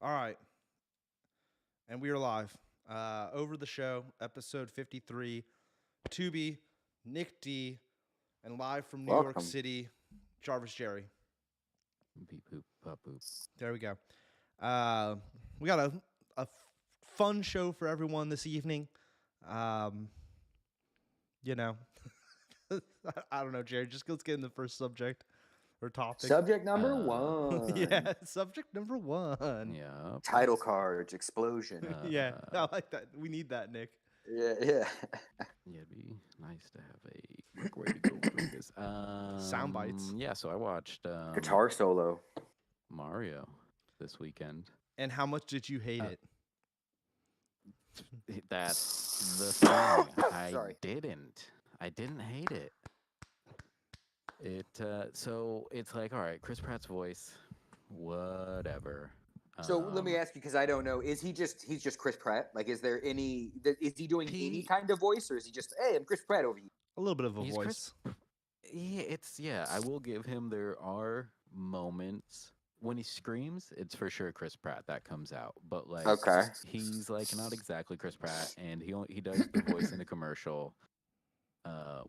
All right. And we are live. Over the show, episode 53. Tubi, Nick D, and live from New York Welcome. City, Jarvis Jerry. Beep boop pop boop. There we go. We got a fun show for everyone this evening. You know, I don't know, Jerry. Just let's get in the first subject or topic. Subject number one. Yeah, subject number one. Yeah. Title cards, explosion. Yeah, I like that. We need that, Nick. Yeah. Yeah, it'd be nice to have a quick way to go through this. Sound bites. Yeah, so I watched Guitar solo. Mario this weekend. And how much did you hate it? That's the thing. Sorry. I didn't hate it. So it's like, all right, Chris Pratt's voice, whatever. So let me ask you, because I don't know, he's just Chris Pratt? Like, is he doing any kind of voice, or is he just, hey, I'm Chris Pratt over here? A little bit of a He's voice. Yeah, I will give him, there are moments when he screams, it's for sure Chris Pratt that comes out. But like, Okay. he's like not exactly Chris Pratt, and he does the voice in a commercial,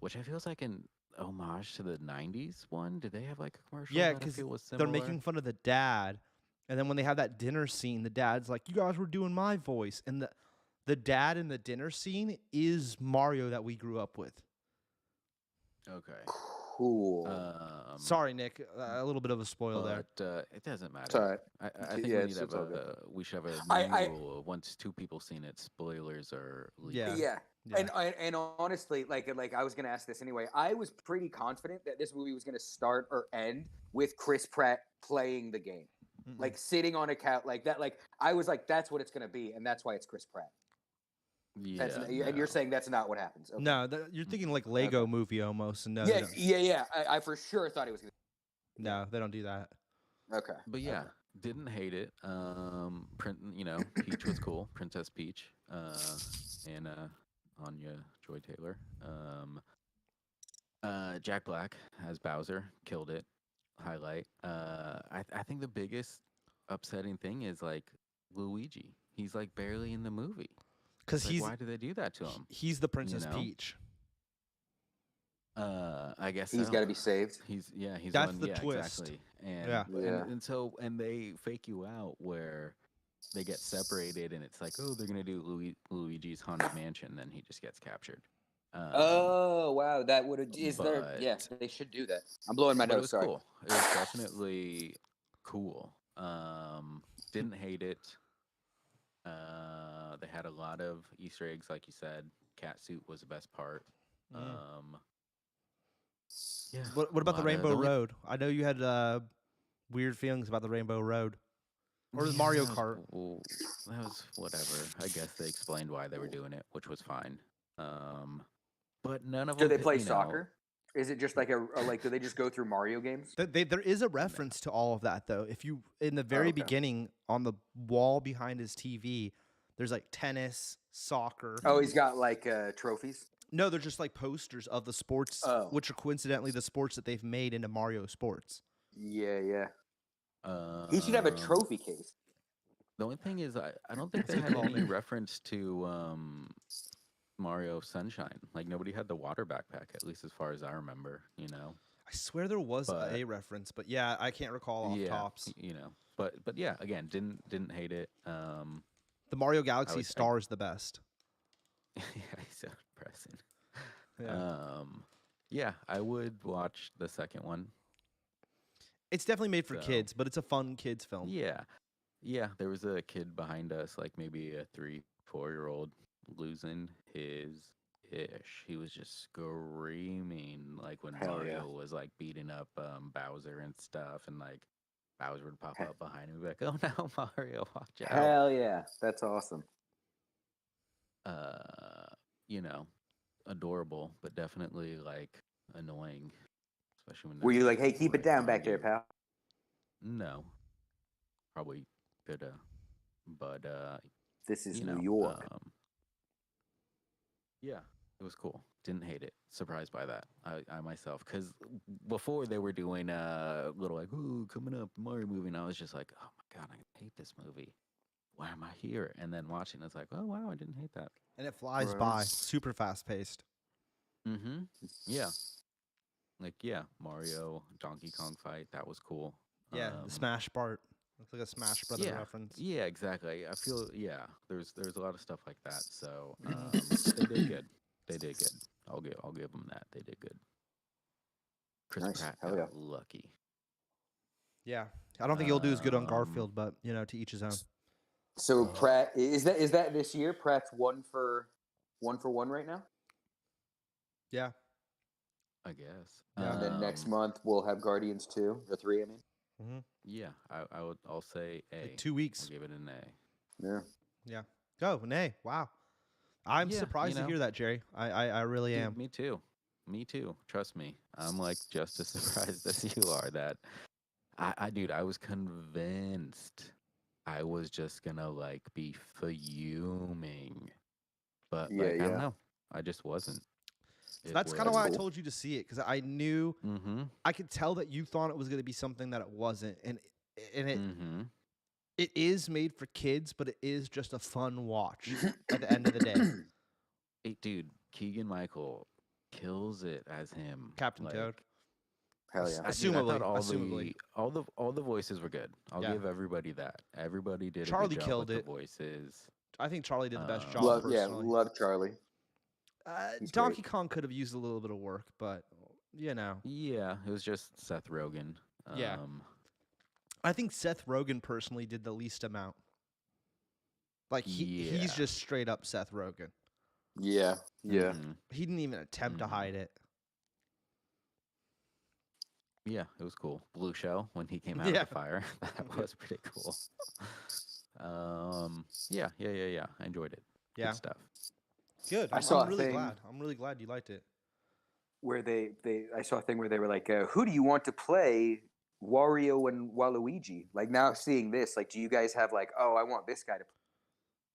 which I feel is like an homage to the '90s one. Did they have like a commercial? Yeah, that I because feel was they're similar? making fun of the dad. And then when they have that dinner scene, the dad's like, you guys were doing my voice. And the dad in the dinner scene is Mario that we grew up with. Okay. Cool. Sorry, Nick. A little bit of a spoil there. But it doesn't matter. It's all right. I think Yeah, we need to it's have all good. we should have a I- new rule. Once two people seen it, spoilers are legal. Yeah. Yeah. Yeah. And honestly, like I was gonna ask this anyway. I was pretty confident that this movie was gonna start or end with Chris Pratt playing the game, Mm-mm. like sitting on a couch like that. Like I was like, that's what it's gonna be, and that's why it's Chris Pratt. Yeah. And you're saying that's not what happens. Okay. No, you're thinking like Lego Okay. movie almost. And no, Yeah, they don't. yeah. I for sure thought it was gonna. No, they don't do that. Okay. But yeah, Okay. didn't hate it. Peach was cool. Princess Peach. And Anya Joy Taylor. Jack Black as Bowser killed it. Highlight. I think the biggest upsetting thing is like Luigi. He's like barely in the movie. Because Like, why do they do that to him? he's the Princess know? Peach. I guess He's so. got to be saved. He's That's one, the yeah, twist. exactly. And, Yeah. Yeah. and they fake you out where they get separated, and it's like, oh, they're gonna do Luigi's Haunted Mansion, then he just gets captured. Oh wow, that would have. Is there? Yeah, but- they should do that. I'm blowing my But it nose. was Sorry. cool. It was definitely cool. Didn't hate it. They had a lot of Easter eggs, like you said. Cat suit was the best part. Yeah. What about the lot of- Rainbow only- Road? I know you had weird feelings about the Rainbow Road. Or the Mario that Kart. that was whatever. I guess they explained why they were doing it, which was fine. But none of Do them. they play soccer? Is it just like like? Do they just go through Mario games? There is a reference to all of that, though. If you, in the very okay. beginning, on the wall behind his TV, there's like tennis, soccer. Oh, he's got like trophies. No, they're just like posters of the sports, Oh. which are coincidentally the sports that they've made into Mario Sports. Yeah. He should have a trophy case. The only thing is, I don't think they That's a had good any call. reference to Mario Sunshine. Like nobody had the water backpack, at least as far as I remember. You know. I swear there was But- a reference, but yeah, I can't recall off tops. You know. But yeah, again, didn't hate it. The Mario Galaxy would- star is the best. Yeah, he's so depressing. Yeah. Yeah, I would watch the second one. It's definitely made for So- kids, but it's a fun kids film. Yeah. There was a kid behind us, like maybe a 3-4-year-old, losing his ish. He was just screaming like when Hell Mario yeah. was like beating up Bowser and stuff, and like Bowser would pop up behind him and be like, "Oh no, Mario, watch out!" Hell yeah, that's awesome. You know, adorable, but definitely like annoying, especially when Were you they're, like, hey, keep it right down back behind there, you. pal? No, probably coulda, but This is you New know, York. Yeah, it was cool. Didn't hate it. Surprised by that. I myself, because before they were doing little like, ooh, coming up Mario movie, and I was just like, oh my god, I hate this movie. why am I here? And then watching, it's like, oh wow, I didn't hate that. And it flies Right. by, super fast paced. Mm-hmm. Yeah. Like Mario Donkey Kong fight, that was cool. Yeah, the Smash part. Looks like a Smash Brother Yeah, reference. yeah, exactly. I feel there's a lot of stuff like that. So they did good. They did good. I'll give them that. They did good. Chris Nice. Pratt Hell got yeah. lucky. Yeah, I don't think he'll do as good on Um, Garfield, but to each his own. So Pratt is that this year? Pratt's one for one right now. Yeah, I guess. Yeah. And then next month we'll have Guardians 2 or 3. I mean. Yeah, I'll say A. like 2 weeks. I'll give it an A. Yeah. Yeah. Go, nay. Wow. I'm Yeah, surprised to hear that, Jerry. I really Dude, am. me too. Me too. Trust me. I'm like just as surprised as you are that dude, I was convinced I was just gonna like be fuming. But Yeah, like I yeah. don't know. I just wasn't. So that's kind of was why I cool. told you to see it, because I knew Mm-hmm. I could tell that you thought it was going to be something that it wasn't, and it Mm-hmm. it is made for kids, but it is just a fun watch at the end of the day. Hey, dude, Keegan Michael kills it as him. Captain like, Toad. Hell yeah. Dude, I Assumably, thought assumably. all the voices were good. I'll Yeah. give everybody that. Everybody did Charlie a good job killed with it. the voices. I think Charlie did the best job Love, personally. love Charlie. He's Donkey great. Kong could have used a little bit of work, but Yeah, it was just Seth Rogen. Yeah. I think Seth Rogen personally did the least amount. Like he's Yeah. just straight up Seth Rogen. Yeah, yeah. Mhm. He didn't even attempt to Mhm. hide it. Yeah, it was cool. Blue Shell when he came out Yeah. of the fire. That was pretty cool. Yeah. I enjoyed it. Yeah. Good stuff. Good. I I'm, saw I'm a really thing- glad. I'm really glad you liked it. Where I saw a thing where they were like, who do you want to play Wario and Waluigi? Like now seeing this, like, do you guys have like, oh, I want this guy to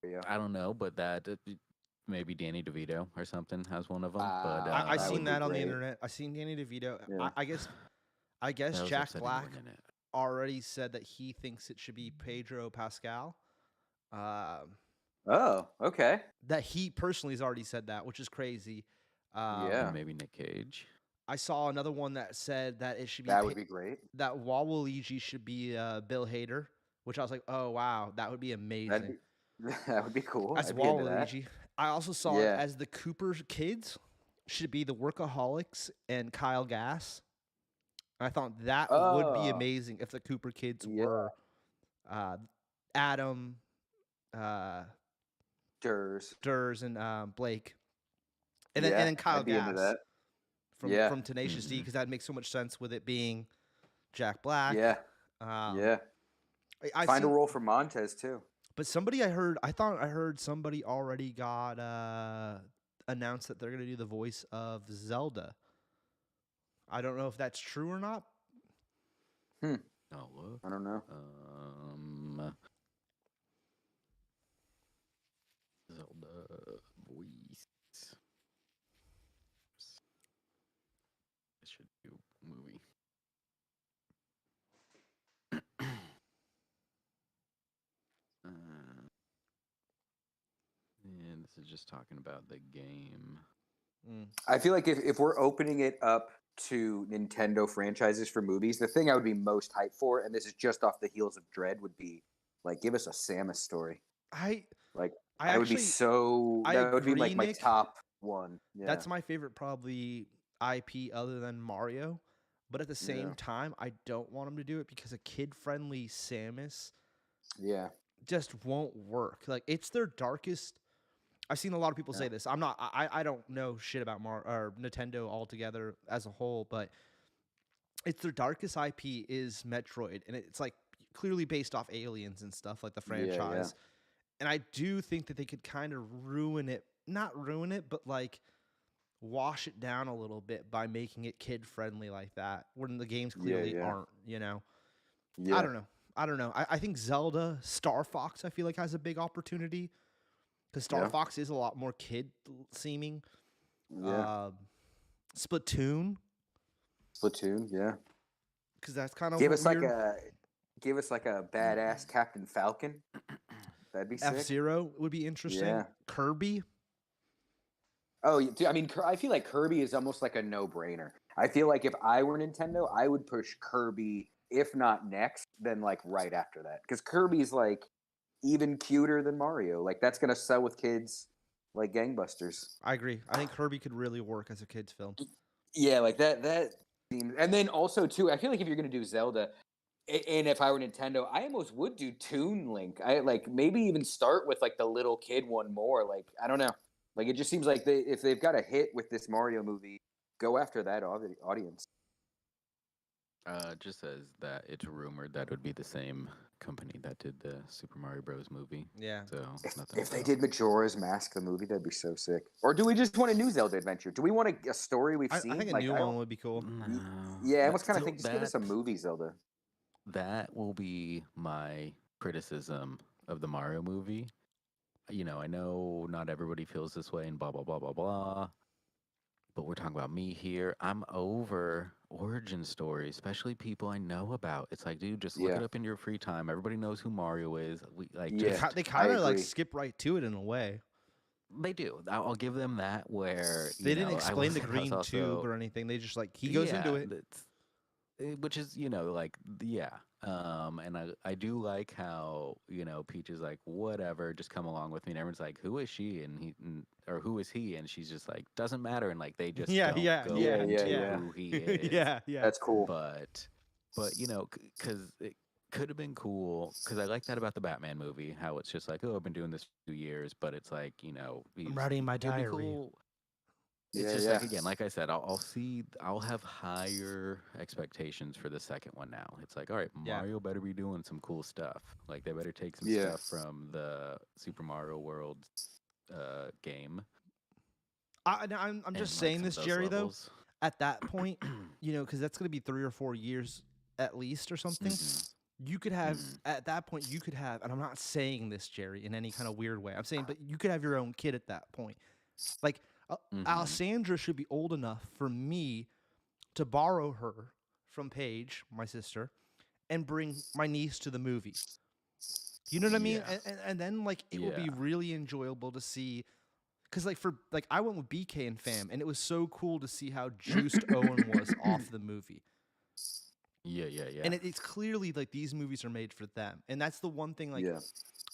play Wario? I don't know, but that maybe Danny DeVito or something has one of them. But I that seen would be that on the great. internet. I seen Danny DeVito. Yeah. I guess that was Jack upsetting Black more than it. already said that he thinks it should be Pedro Pascal. Oh, okay. That he personally has already said that, which is crazy. Yeah. And maybe Nick Cage. I saw another one that said that it should be That would be great. that Waluigi should be Bill Hader, which I was like, oh wow, that would be amazing. That would be cool. As I'd be into that. Waluigi. I also saw Yeah. it as the Cooper kids should be the Workaholics and Kyle Gass. I thought that would be Oh. amazing if the Cooper kids Yeah. were Adam, Durs. Durs, and Blake, and Yeah, then Kyle I'd be into Gass that. from Yeah. from Tenacious D, because that makes so much sense with it being Jack Black. Yeah. Yeah. I Find a seen- role for Montez too. But somebody I thought I heard somebody already got announced that they're gonna do the voice of Zelda. I don't know if that's true or not. Oh, look. I don't know. Zelda voice. This should do movie. And this is just talking about the game. I feel like if we're opening it up to Nintendo franchises for movies, the thing I would be most hyped for, and this is just off the heels of Dread, would be like give us a Samus story. I Like I that would be actually so. I That would be agree, like my Nick. top one. Yeah. That's my favorite probably IP other than Mario. But at the same Yeah. time, I don't want them to do it because a kid-friendly Samus Yeah. just won't work. Like it's their darkest. I've seen a lot of people say this. I'm not. I don't know shit about or Nintendo altogether as a whole, but it's their darkest IP is Metroid, and it's like clearly based off Aliens and stuff like the Yeah, yeah. franchise. And I do think that they could kind of ruin it, not ruin it, but like wash it down a little bit by making it kid friendly like that, when the games clearly yeah. aren't. Yeah. I don't know. I think Zelda, Star Fox, I feel like has a big opportunity because Star Yeah. Fox is a lot more kid seeming. Yeah. Splatoon, Splatoon. Yeah. because that's kind of Give us like a badass Captain Falcon. That'd be sick. F-Zero would be interesting. Yeah. Kirby. Oh, dude, I mean, I feel like Kirby is almost like a no-brainer. I feel like if I were Nintendo, I would push Kirby, if not next, then like right after that, because Kirby's like even cuter than Mario. Like that's gonna sell with kids like gangbusters. I agree. I think Kirby could really work as a kids film. Yeah, like that seems. And then also too, I feel like if you're gonna do Zelda, and if I were Nintendo, I almost would do Toon Link. I like maybe even start with like the little kid one more. Like I don't know. Like it just seems like if they've got a hit with this Mario movie, go after that audience. Just says that it's rumored that it would be the same company that did the Super Mario Bros. Movie. Yeah. So nothing. If they did Majora's Mask the movie, that'd be so sick. Or do we just want a new Zelda adventure? Do we want a story we've seen? I think a Like, new I one don't- would be cool. No, Yeah, I almost kind of so think just give us a movie Zelda. That will be my criticism of the Mario movie. You know, I know not everybody feels this way and blah blah blah blah blah. But we're talking about me here. I'm over origin stories, especially people I know about. It's like, dude, just look Yeah. it up in your free time. Everybody knows who Mario is. We like Yeah. just They kind of like agree. skip right to it in a way. they do. I'll give them that. Where They you didn't know, I explain will the say I was green tube also- or anything. They just like he goes into Yeah, it. which is like yeah. And I do like how Peach is like whatever, just come along with me, and everyone's like, who is she, or who is he, and she's just like doesn't matter, and like they just Yeah, don't yeah, go yeah, into yeah. who he is. yeah, yeah. That's cool. But because it could have been cool, because I like that about the Batman movie, how it's just like, oh, I've been doing this for 2 years, but it's like I'm writing my it'd be diary. cool. It's Yeah, just yeah. like, again, like I said, I'll have higher expectations for the second one now. It's like, all right, Yeah. Mario better be doing some cool stuff. Like they better take some Yeah. stuff from the Super Mario World game. I'm and, just like, saying some this, of those Jerry. levels. Though at that point, because that's gonna be 3 or 4 years at least or something. Mhm. You could have Mhm. at that point. You could have, and I'm not saying this, Jerry, in any kind of weird way. I'm saying, but you could have your own kid at that point. Like Mhm. Alessandra should be old enough for me to borrow her from Paige, my sister, and bring my niece to the movie. You know what I mean? Yeah. And then like it will be Yeah. really enjoyable to see, because like I went with BK and fam, and it was so cool to see how juiced Owen was off the movie. Yeah. And it's clearly like these movies are made for them, and that's the one thing. Like Yeah.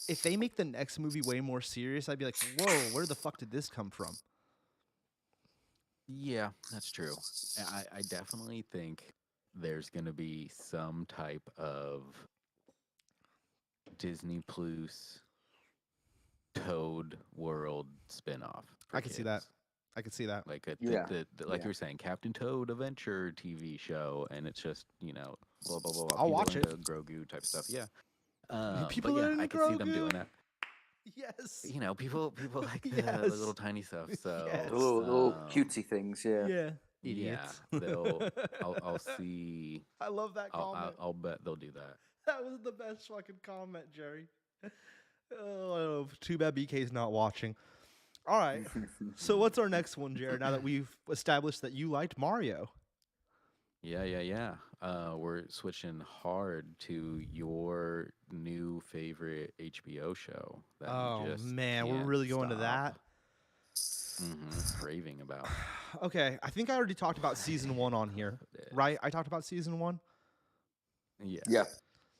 if they make the next movie way more serious, I'd be like, whoa, where the fuck did this come from? Yeah, that's true. I definitely think there's going to be some type of Disney Plus Toad World spinoff. for I can see that. kids. I could see that. Like Yeah, like yeah. you were saying, Captain Toad Adventure TV show, and it's just blah blah blah. I'll people watch it. into Grogu type stuff. Yeah. People but are yeah, into I can see them doing Grogu. that. Yes. People like the Yes. little tiny stuff. So Yes. The little um, cutesy things. Yeah. Yeah. Yeah, Idiots. I'll see. I love that comment. I'll bet they'll do that. That was the best fucking comment, Jerry. Oh, too bad BK's not watching. All right. So what's our next one, Jared? Now that we've established that you liked Mario. Yeah. We're switching hard to your new favorite HBO show. That you Oh just man, we're can't really going to that. stop, raving about. Okay, I think I already talked about season 1 on here, it. right? I talked about season 1. Yeah. Yeah.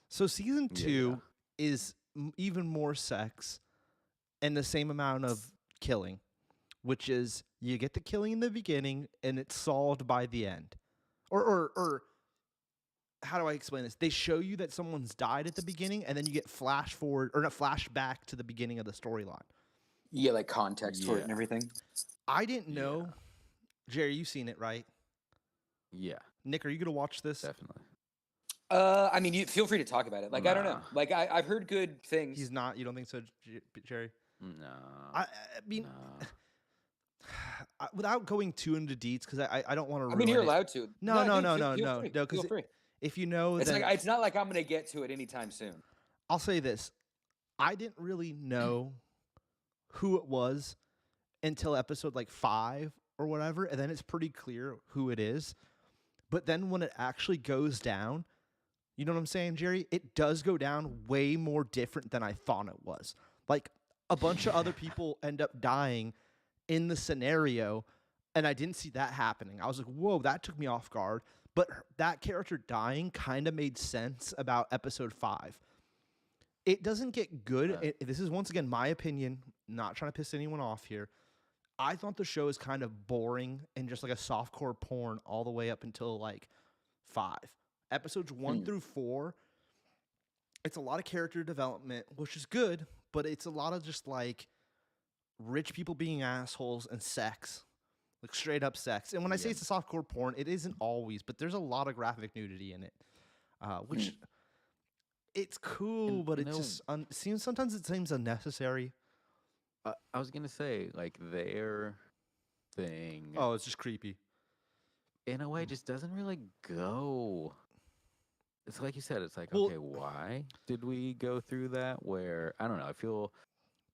So season Yeah, 2 is even more sex and the same amount of killing, which is you get the killing in the beginning and it's solved by the end. Or how do I explain this? They show you that someone's died at the beginning and then you get flash forward or not flashback to the beginning of the storyline. Yeah, like context for it Yeah. and everything. I didn't know. Jerry, you've seen it, right? Yeah, Nick, are you going to watch this? definitely. I mean, you feel free to talk about it. Like, I don't know. Nah. Like, I've heard good things. He's not. You don't think so, Jerry? No. I mean, no. without going too into deets, because I don't want to ruin I mean, you're it. allowed to. No, feel free, no, 'cause feel free. If you know, It's then like it's not like I'm gonna get to it anytime soon. I'll say this. I didn't really know who it was until episode like 5 or whatever, and then it's pretty clear who it is. But then when it actually goes down, You know what I'm saying, Jerry? It does go down way more different than I thought it was. Like a bunch of other people end up dying in the scenario, and I didn't see that happening. I was like, whoa, that took me off guard. But that character dying kind of made sense about episode 5. It doesn't get good. This is once again my opinion, not trying to piss anyone off here. I thought the show is kind of boring and just like a softcore porn all the way up until like 5. Episodes 1 through 4, it's a lot of character development, which is good, but it's a lot of just like rich people being assholes and sex. Like straight up sex. And when I say it's a softcore porn, it isn't always, but there's a lot of graphic nudity in it. Which it's cool, but it just sometimes it seems unnecessary. I was gonna say, like, their thing, Oh, it's just creepy. in a way, just doesn't really go. It's like you said. It's like, Well- okay, why did we go through that? Where I don't know. I feel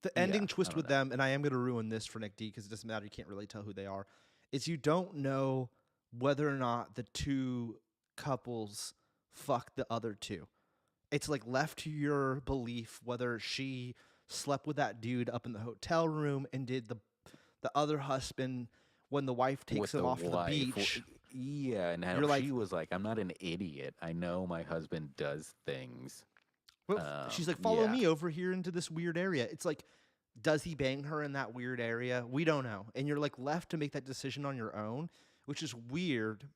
The Yeah, ending I twist don't with know. them, and I am going to ruin this for Nick D because it doesn't matter. You can't really tell who they are. Is you don't know whether or not the two couples fuck the other two. It's like left to your belief whether she slept with that dude up in the hotel room and did the other husband when the wife takes with him the off to the wife, beach. yeah, and how You're like- she was like, "I'm not an idiot. I know my husband does things." Well, she's like, follow yeah. me over here into this weird area. It's like, does he bang her in that weird area? We don't know. And you're like left to make that decision on your own, which is weird.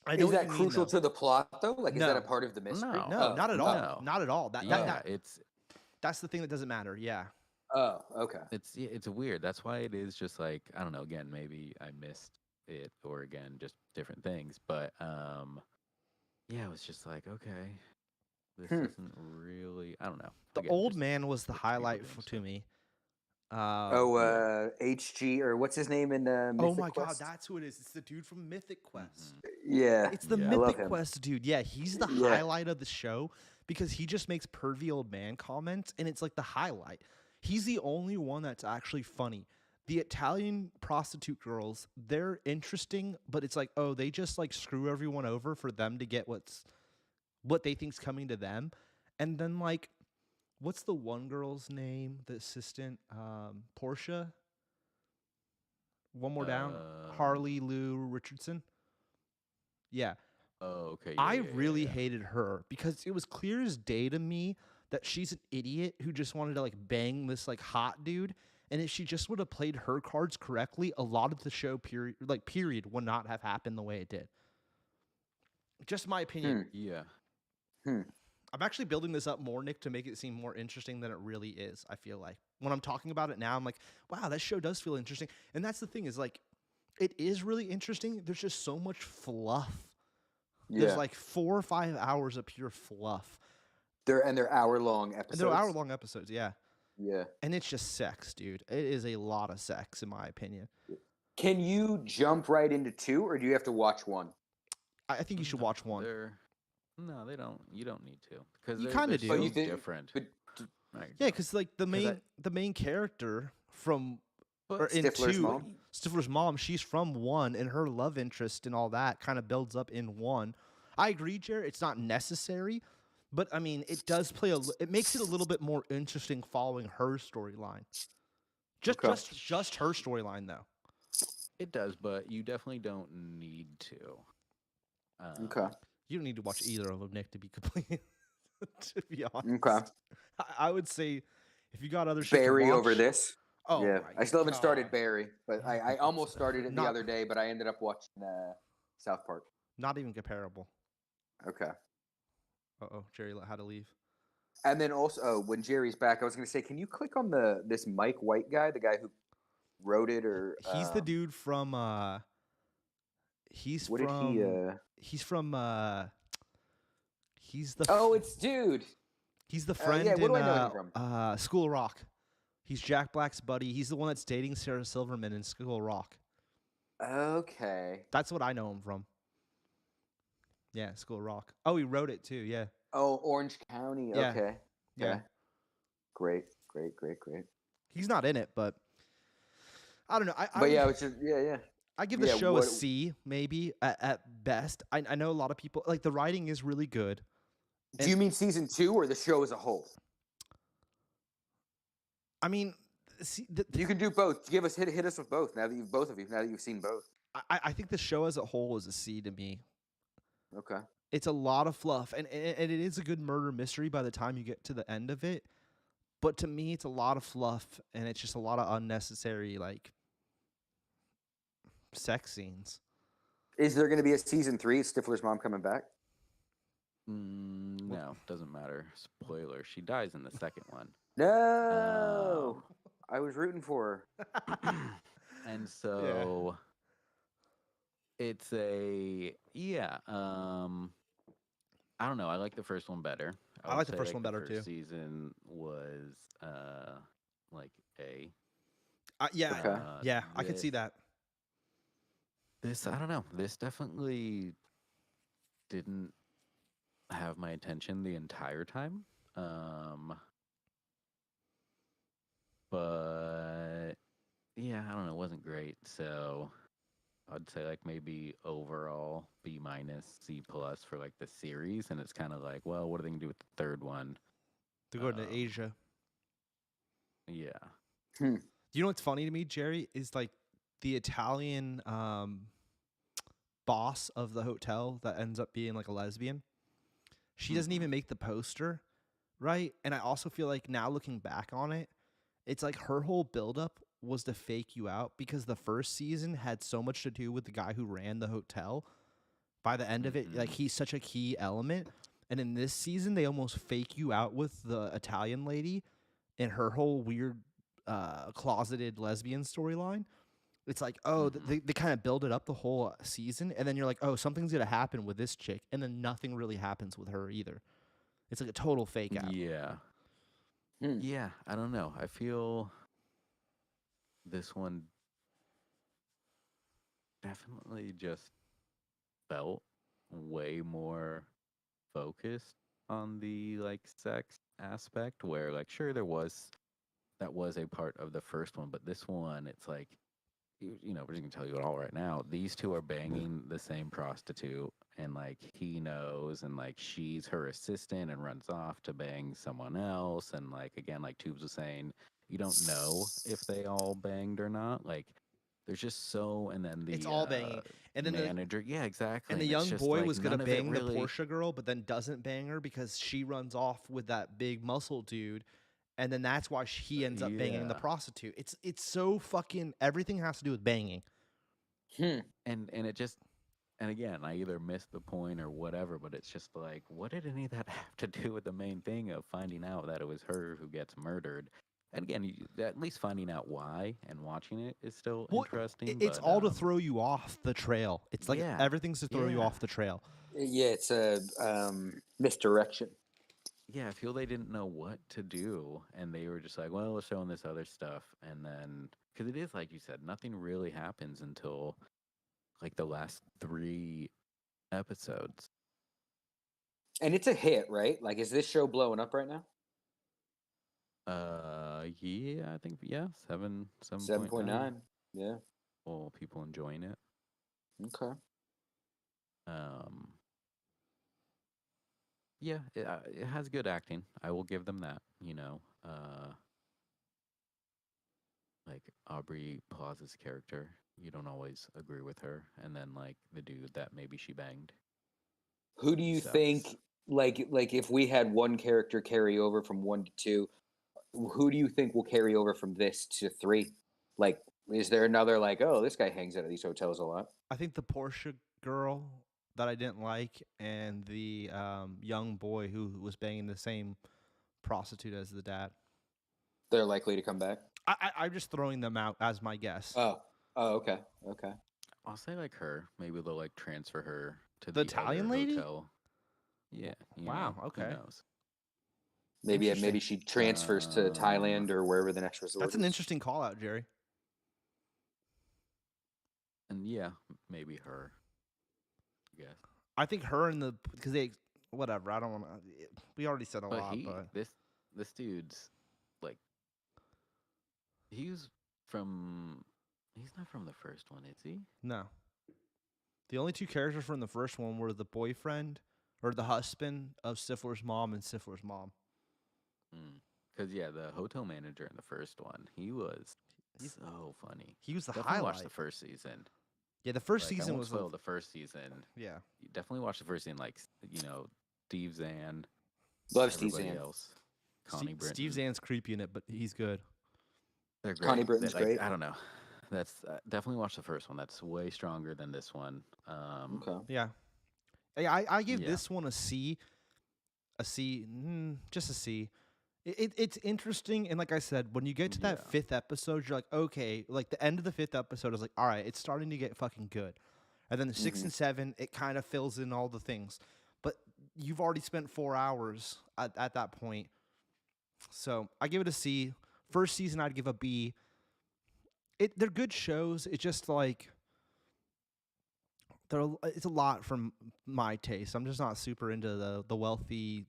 I know Is what that you mean, crucial though. to the plot though? Like, is that No. a part of the mystery? No. No, not at all. no. Not at all. Yeah, That's the thing that doesn't matter. Yeah. Oh, okay. it's weird. That's why it is just like, I don't know. Again, maybe I missed it, or again, just different things. But yeah, it was just like, okay, this isn't really. I don't know. The Again, old just man was the mixed people highlight doing to stuff. me. HG, or what's his name in Oh Mythic my Quest? God, that's who it is. It's the dude from Mythic Quest. Yeah, It's the Yeah. I love Mythic him. Quest dude. Yeah, he's the Yeah. highlight of the show because he just makes pervy old man comments, and it's like the highlight. He's the only one that's actually funny. The Italian prostitute girls, they're interesting, but it's like, oh, they just like screw everyone over for them to get what they think's coming to them. And then like, what's the one girl's name? The assistant, Portia. One more down, Harley Lou Richardson. Yeah. Oh, okay. I really hated her because it was clear as day to me that she's an idiot who just wanted to like bang this like hot dude. And if she just would have played her cards correctly, a lot of the show period would not have happened the way it did. Just my opinion. Yeah. I'm actually building this up more, Nick, to make it seem more interesting than it really is. I feel like when I'm talking about it now, I'm like, wow, that show does feel interesting. And that's the thing is like, it is really interesting. There's just so much fluff. Yeah. There's like 4 or 5 hours of pure fluff. They're hour-long And episodes. they're hour-long episodes, yeah. Yeah. And it's just sex, dude. It is a lot of sex, in my opinion. Can you jump right into 2, or do you have to watch 1? I think you should watch 1. No, they don't. You don't need to, because You they're kinda so do. Oh, you think- different. But Like, Yeah, because like the 'Cause main character from but or in Stifler's 2, mom? Stifler's mom, she's from 1, and her love interest and all that kind of builds up in 1. I agree, Jared. It's not necessary, but I mean, it does play it makes it a little bit more interesting following her storyline. Okay. Just her storyline though. it does, but you definitely don't need to. Okay. You don't need to watch either of them, Nick, to be completely to be honest. Okay. I would say if you got other shit to Barry over watch- this. Oh, yeah. my I still haven't started God. Barry, but I almost started it the Not- other day, but I ended up watching South Park. Not even comparable. Okay. Uh-oh, Jerry had to leave. And then also, when Jerry's back, I was going to say, can you click on this Mike White guy, the guy who wrote it, or He's the dude from he's what from did he? he's from he's the Oh, it's dude. he's the friend yeah, what in do I know him School of Rock. He's Jack Black's buddy. He's the one that's dating Sarah Silverman in School of Rock. Okay. That's what I know him from. Yeah, School of Rock. Oh, he wrote it too. Yeah. Oh, Orange County. Yeah. Okay. Yeah. Okay. Great. He's not in it, but I don't know. But yeah, it's just yeah. I give the yeah, show a what- C, maybe at best. I know a lot of people like the writing is really good. And, Do you mean season 2 or the show as a whole? I mean, see, You can do both. Give us hit us with both. Now that you've seen both. I think the show as a whole is a C to me. Okay. It's a lot of fluff, and it is a good murder mystery by the time you get to the end of it. But to me, it's a lot of fluff, and it's just a lot of unnecessary like sex scenes. Is there going to be a season 3? Is Stifler's mom coming back? No, doesn't matter. Spoiler: she dies in the second one. No, I was rooting for her. And so it's a I don't know. I like the first one better. I like the first one better, the too. first season was like A. Okay. I could see that. This I don't know. This definitely didn't have my attention the entire time. But yeah, I don't know. It wasn't great. So I'd say like maybe overall B minus C plus for like the series, and it's kind of like, well, what are they gonna do with the third one? They're going to Asia. Yeah. You know what's funny to me, Jerry, is like the Italian boss of the hotel that ends up being like a lesbian. She doesn't even make the poster, right? And I also feel like now looking back on it, it's like her whole buildup was to fake you out because the first season had so much to do with the guy who ran the hotel. By the end of it, like he's such a key element. And in this season, they almost fake you out with the Italian lady and her whole weird closeted lesbian storyline. It's like, oh, they kind of build it up the whole season, and then you're like, oh, something's gonna happen with this chick, and then nothing really happens with her either. It's like a total fake out. Yeah. Yeah, I don't know. I feel this one definitely just felt way more focused on the like sex aspect where like sure that was a part of the first one, but this one it's like you know, we're just gonna tell you it all right now. These two are banging the same prostitute, and like he knows, and like she's her assistant and runs off to bang someone else. And like again, like Tubes was saying, you don't know if they all banged or not. Like there's just so, and then the It's all banging, and then manager, yeah, exactly. and the it's young just, boy like, was gonna none of it bang really, the Porsche girl, but then doesn't bang her because she runs off with that big muscle dude, and then that's why he ends up banging the Yeah. prostitute. It's so fucking everything has to do with banging. and it just, and again, I either missed the point or whatever, but it's just like, what did any of that have to do with the main thing of finding out that it was her who gets murdered? And again, at least finding out why and watching it is still Well, interesting. it's but, all to throw you off the trail. It's like yeah, everything's to throw you yeah. off the trail. Yeah, it's a misdirection. Yeah, I feel they didn't know what to do, and they were just like, well, we're showing this other stuff, and then, because it is, like you said, nothing really happens until, like, the last 3 episodes. And it's a hit, right? Like, is this show blowing up right now? Yeah, I think, yeah, 7.9. 7.9. Yeah. Well, people enjoying it. Okay. Yeah, it has good acting. I will give them that. You know, like Aubrey Plaza's character, you don't always agree with her, and then like the dude that maybe she banged. Who do you Sucks. think, like if we had one character carry over from 1 to 2, who do you think will carry over from this to 3? Like, is there another like, oh, this guy hangs out at these hotels a lot? I think the Porsche girl that I didn't like, and the young boy who was banging the same prostitute as the dad. They're likely to come back. I'm just throwing them out as my guess. Oh, okay. I'll say like her. Maybe they'll like transfer her to The the Italian other lady? hotel. Yeah. Wow, okay. Who knows? Maybe Interesting. she transfers to Thailand or wherever the next resort That's an is. interesting call out, Jerry. And yeah, maybe her. I guess. I think her and because they whatever. I don't want to. We already said a lot, but this dude's like he's not from the first one, is he? no. The only 2 characters from the first one were the boyfriend or the husband of Stifler's mom and Stifler's mom. Because the hotel manager in the first one, he was He's- so funny. He was the Definitely watch the highlight. first season. Yeah, the first Like, I season won't was spoil the first season. yeah. You definitely watch the first season, like Steve Zahn, Love Steve everybody Zahn. else, Connie Britton. Steve Zahn's creepy in it, but he's good. They're great. Connie Britton's great. I don't know. That's definitely watch the first one. That's way stronger than this one. Okay. Yeah. Hey, I give Yeah. this one a C. Just a C. It's interesting, and like I said, when you get to that Yeah. 5th episode, you're like, okay, like the end of the 5th episode is like, all right, it's starting to get fucking good, and then the 6 and 7, it kind of fills in all the things, but you've already spent 4 hours at that point, so I give it a C. First season, I'd give a B. They're good shows. It's just like it's a lot from my taste. I'm just not super into the wealthy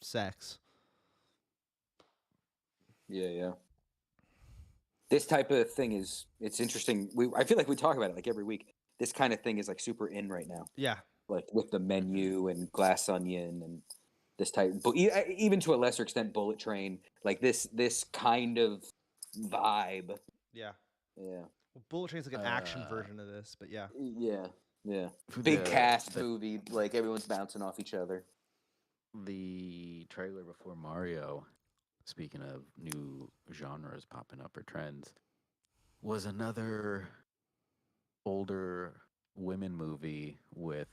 sex. Yeah. This type of thing it's interesting. I feel like we talk about it like every week. This kind of thing is like super in right now, Yeah. like with the Menu and Glass Onion and this type. But even to a lesser extent, Bullet Train, like this kind of vibe. Yeah. Yeah. Well, Bullet Train's like an action version of this, but yeah. Yeah. For Big the- cast the- movie, like everyone's bouncing off each other. The trailer before Mario, speaking of new genres popping up or trends, was another older women movie with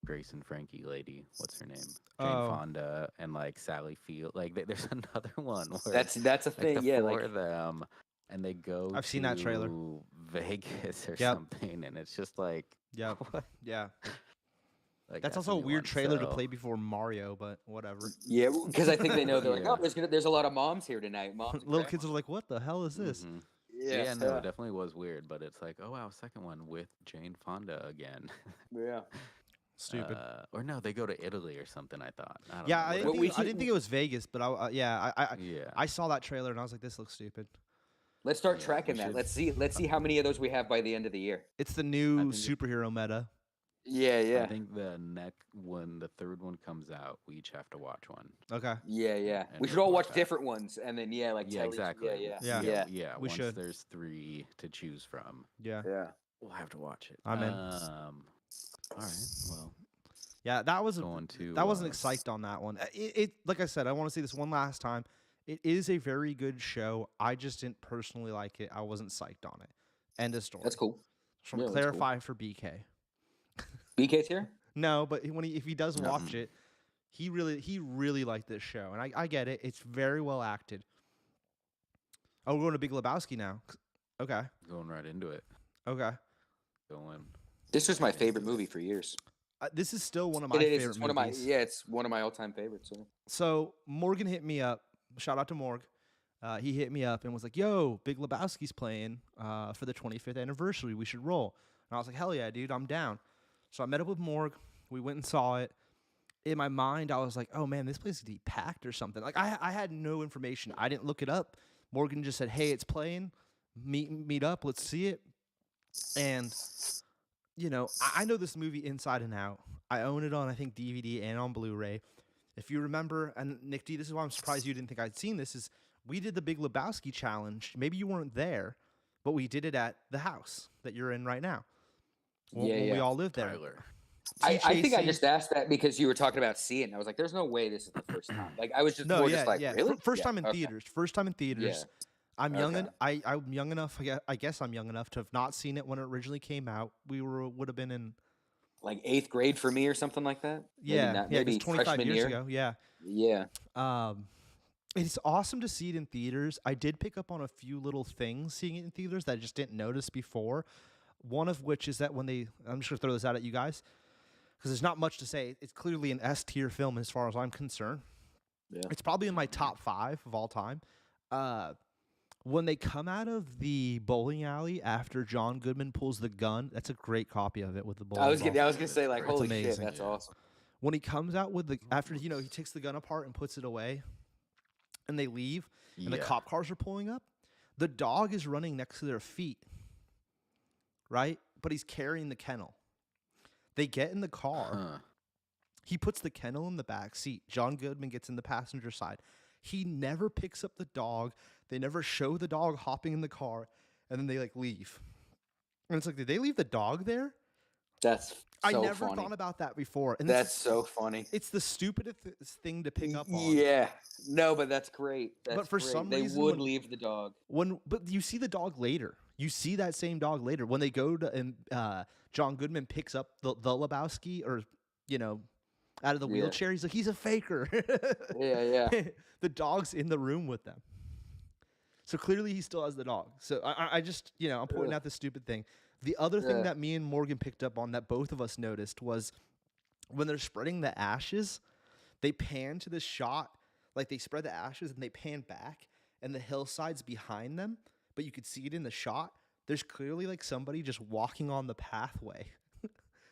Grace and Frankie lady. What's her name? Jane Oh. Fonda and like Sally Field. Like there's another one where That's a like thing. the Yeah, four like of them, and they go. I've seen that trailer. to Vegas or Yep. something, and it's just like Yeah. what? Yeah. Like, That's a also a new weird one, trailer to so- play before Mario, but whatever. yeah, because I think they know they're like, Yeah. oh, there's a lot of moms here tonight. Moms, and Little kids are grandmas. like, what the hell is this? Mhm. yeah, Yeah, no, it definitely was weird, but it's like, oh wow, second one with Jane Fonda again. yeah. Stupid. Or no, they go to Italy or something. I thought. I don't Yeah, know, I whatever. didn't, we think, I should- didn't think it was Vegas, but I Yeah. I saw that trailer and I was like, this looks stupid. Let's start Yeah, tracking we that. should- Let's see how many of those we have by the end of the year. It's the new think it- superhero meta. Yeah, I think when the third one comes out, we each have to watch one. Okay. yeah. And We should report all watch back. different ones, and then Yeah, tell each- exactly. Yeah. yeah. We Once should. there's 3 to choose from, Yeah. yeah. we'll have to watch it. I'm in. All right. Well, Yeah, that was going to. that wasn't psyched on that one. It like I said, I want to see this one last time. It is a very good show. I just didn't personally like it. I wasn't psyched on it. End of story. That's cool. Just want Yeah, to that's cool. clarify for BK. BK's here. No, but if he does watch Mm-mm. it, he really liked this show, and I get it. It's very well acted. Oh, we're going to Big Lebowski now. Okay, going right into it. okay. Going. This was my favorite movie for years. This is still one of my It is. favorite It's one movies. of my it's one of my all-time favorites. So. So Morgan hit me up. Shout out to Morg. He hit me up and was like, "Yo, Big Lebowski's playing for the 25th anniversary. We should roll." And I was like, "Hell yeah, dude, I'm down." So I met up with Morg. We went and saw it. In my mind, I was like, "Oh man, this place is gonna be packed or something." Like I had no information. I didn't look it up. Morgan just said, "Hey, it's playing. Meet up. Let's see it." And you know, I know this movie inside and out. I own it on, I think, DVD and on Blu-ray. If you remember, and Nick D, this is why I'm surprised you didn't think I'd seen this, is we did the Big Lebowski challenge. Maybe you weren't there, but we did it at the house that you're in right now. When we all lived there. Tyler. I think I THC just asked that because you were talking about seeing it. And I was like, "There's no way this is the first time." Like I was just more just like, "Really?" First Yeah, time in okay. theaters. First time in theaters. I'm young. Okay. I'm young enough. I guess I'm young enough to have not seen it when it originally came out. We would have been in Like 8th grade for me or something like that. maybe 25 freshman years year. ago. Yeah. Yeah. It's awesome to see it in theaters. I did pick up on a few little things seeing it in theaters that I just didn't notice before. One of which is that I'm just gonna throw this out at you guys because there's not much to say. It's clearly an S tier film as far as I'm concerned. Yeah. It's probably in my top 5 of all time. When they come out of the bowling alley after John Goodman pulls the gun, that's a great copy of it with the bowling I was ball. gonna say like, It's holy shit, amazing. that's Yeah. awesome. When he comes out with after he takes the gun apart and puts it away, and they leave, and the cop cars are pulling up, the dog is running next to their feet, right? But he's carrying the kennel. They get in the car. Huh. He puts the kennel in the back seat. John Goodman gets in the passenger side. He never picks up the dog. They never show the dog hopping in the car, and then they like leave. And it's like, did they leave the dog there? That's I so never funny. thought about that before. And That's so funny. it's the stupidest thing to pick up on. Yeah. No, but that's great. That's But for great. some they reason, would when- leave the dog. But you see the dog later. You see that same dog later when they go to and John Goodman picks up the Lebowski, or out of the Yeah. wheelchair. He's like, he's a faker. Yeah. The dog's in the room with them. So clearly he still has the dog. So I just, I'm pointing Ugh. out this stupid thing. The other thing Yeah. that me and Morgan picked up on that both of us noticed was when they're spreading the ashes, they pan to this shot, like they spread the ashes and they pan back and the hillside's behind them, but you could see it in the shot. There's clearly like somebody just walking on the pathway.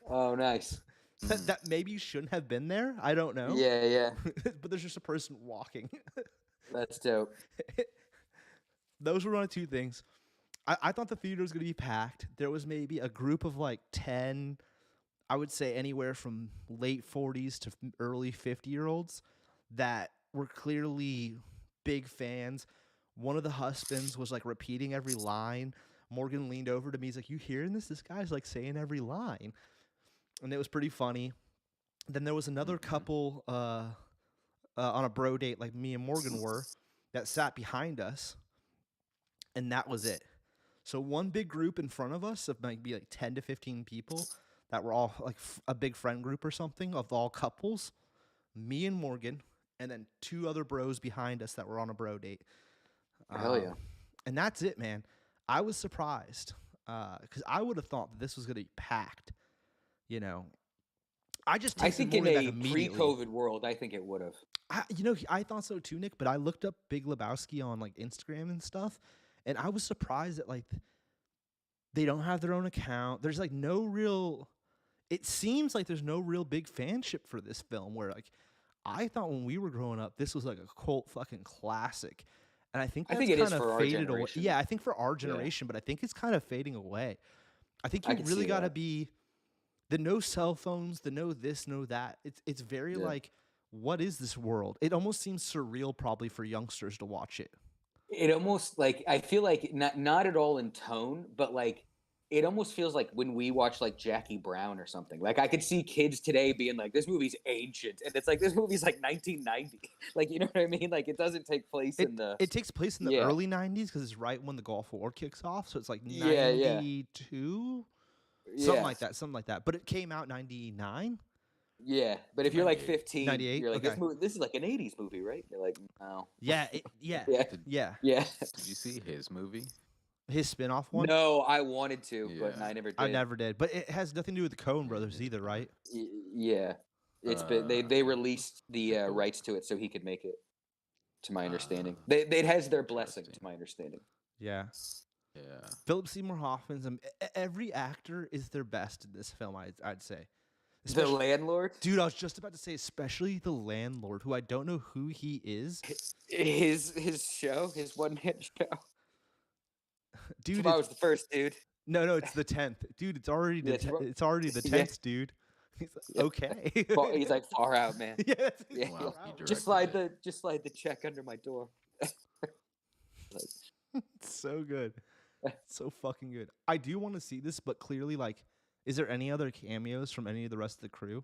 Oh, nice. that maybe shouldn't have been there. I don't know. Yeah. But there's just a person walking. That's dope. Those were one of two things. I thought the theater was going to be packed. There was maybe a group of like 10, I would say anywhere from late 40s to early 50-year-olds that were clearly big fans. One of the husbands was like repeating every line. Morgan leaned over to me. He's like, "You hearing this? This guy's like saying every line." And it was pretty funny. Then there was another couple on a bro date like me and Morgan were that sat behind us. And that was it. So one big group in front of us of maybe like 10 to 15 people that were all like a big friend group or something of all couples, me and Morgan, and then two other bros behind us that were on a bro date. Hell yeah. And that's it, man. I was surprised because I would have thought that this was going to be packed. I just I texted think in Morgan back a immediately. pre-COVID world, I think it would have. I thought so too, Nick, but I looked up Big Lebowski on like Instagram and stuff, and I was surprised that like they don't have their own account. There's like no real, it seems like there's no real big fanship for this film, where like I thought when we were growing up, this was like a cult fucking classic. And I think that's it is kind for of our faded away. generation. Yeah, I think for our generation, but I think it's kind of fading away. I think I you can really see got to that. be the no cell phones, the no this, no that. It's very Yeah. like, what is this world? It almost seems surreal probably for youngsters to watch it. It almost like, I feel like not at all in tone, but like it almost feels like when we watch like Jackie Brown or something. Like I could see kids today being like, "This movie's ancient," and it's like this movie's like 1990. Like, you know what I mean? Like it doesn't take place in the. It takes place in the Yeah. early 90s because it's right when the Gulf War kicks off. So it's like Yeah, 92? Something like that. But it came out 99? Yeah, but if you're like 98. 15, 98? you're like, Okay. this is like an 80s movie, right? You're like, no. Yeah, Yeah. yeah. Yeah. Did you see his movie? His spin-off one? No, I wanted to, but Yeah. I never did. I never did. But it has nothing to do with the Coen brothers either, right? Yeah, it's been they Uh, released the cool. rights to it so he could make it. To my understanding, Ah, it has their blessing. To interesting. my understanding. Yeah. Yeah. Philip Seymour Hoffman's every actor is their best in this film, I'd say. The Especially- landlord, Dude, I was just about to say, especially the landlord, who I don't know who he is. his show, his one man show. Dude, Tomorrow was the first, dude. no, it's the 10th. Dude, it's already Yeah, tomorrow- it's already the Yeah. 10th, dude. He's like, Yeah. okay. He's like far out, man. yeah, that's Yeah. far Well, out. he Just slide the check under my door. It's so good. So fucking good. I do want to see this, but clearly, like, is there any other cameos from any of the rest of the crew?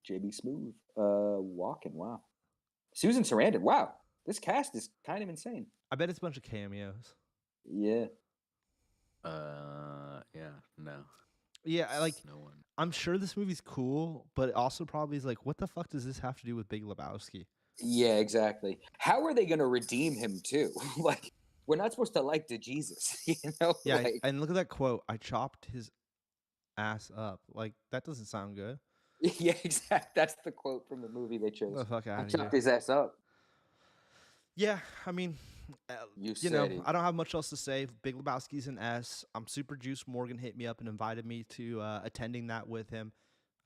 JB Smooth, Walken. Wow. Susan Sarandon. Wow, this cast is kind of insane. I bet it's a bunch of cameos. Yeah. Yeah. No. Yeah, No one. I'm sure this movie's cool, but it also probably is like, what the fuck does this have to do with Big Lebowski? Yeah, exactly. How are they going to redeem him too? Like, we're not supposed to like the Jesus, you know? Yeah, Like, and look at that quote. I chopped his ass up. Like, that doesn't sound good. yeah, exactly. That's the quote from the movie they Get chose. the fuck I out of chopped here. his ass up. Yeah, I mean, You you know, said it. I don't have much else to say. Big Lebowski's an S. I'm super juiced. Morgan hit me up and invited me to attending that with him.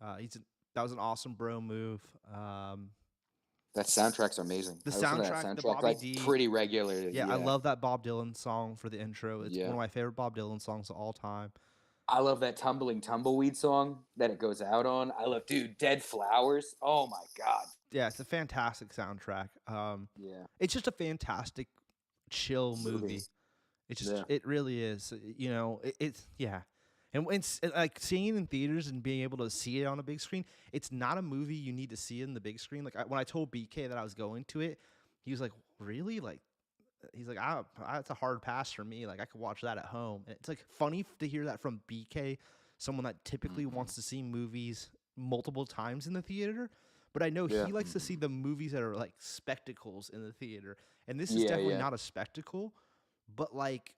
That was an awesome bro move. That soundtrack's amazing. The I listen to soundtrack, that the soundtrack Bobby like D. pretty regularly. Yeah, I love that Bob Dylan song for the intro. It's Yeah. one of my favorite Bob Dylan songs of all time. I love that Tumbling Tumbleweed song that it goes out on. I love, dude, Dead Flowers. Oh my God. Yeah, it's a fantastic soundtrack. Yeah. It's just a fantastic, chill movie. Yeah. It really is. You know, it's yeah. And when like seeing it in theaters and being able to see it on a big screen, it's not a movie you need to see in the big screen. Like when I told BK that I was going to it, he was like, "Really?" Like he's like, "It's a hard pass for me. Like I could watch that at home." And it's like funny to hear that from BK, someone that typically wants to see movies multiple times in the theater. But I know Yeah. he likes to see the movies that are like spectacles in the theater, and this is Yeah, definitely yeah. not a spectacle. But like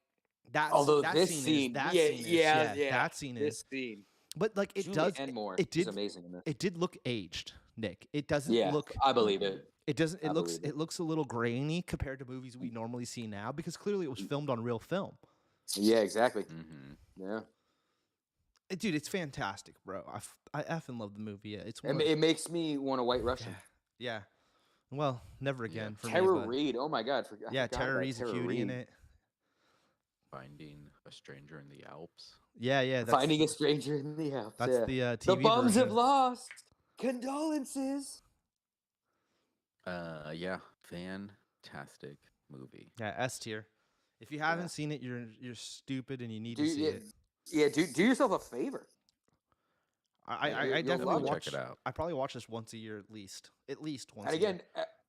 Although that this scene scene, is that yeah, scene is yeah, yeah. that scene This is. scene. But like it does, Julianne Moore it is did amazing in this. it did look aged, Nick. It doesn't Yeah, look. I believe it. It doesn't. I believe It looks a little grainy compared to movies we normally see now because clearly it was filmed on real film. Yeah, exactly. Yeah. Dude, it's fantastic, bro. I effing love the movie. Yeah, it's It makes me want a White Russian. yeah. Well, never again for Tara me. But Reid. Oh my God. I yeah, forgot Tara about Reid's a Tara cutie in Reid. it. Finding a Stranger in the Alps. Yeah, yeah. Finding a Stranger in the Alps. That's yeah. the TV The bums version. have lost. Condolences. Yeah, fantastic movie. Yeah, S tier. If you haven't seen it, you're stupid and you need to see it. Yeah, do yourself a favor. I You'll definitely love it. watch. Check it out. I probably watch this once a year at least. At least once. And a year.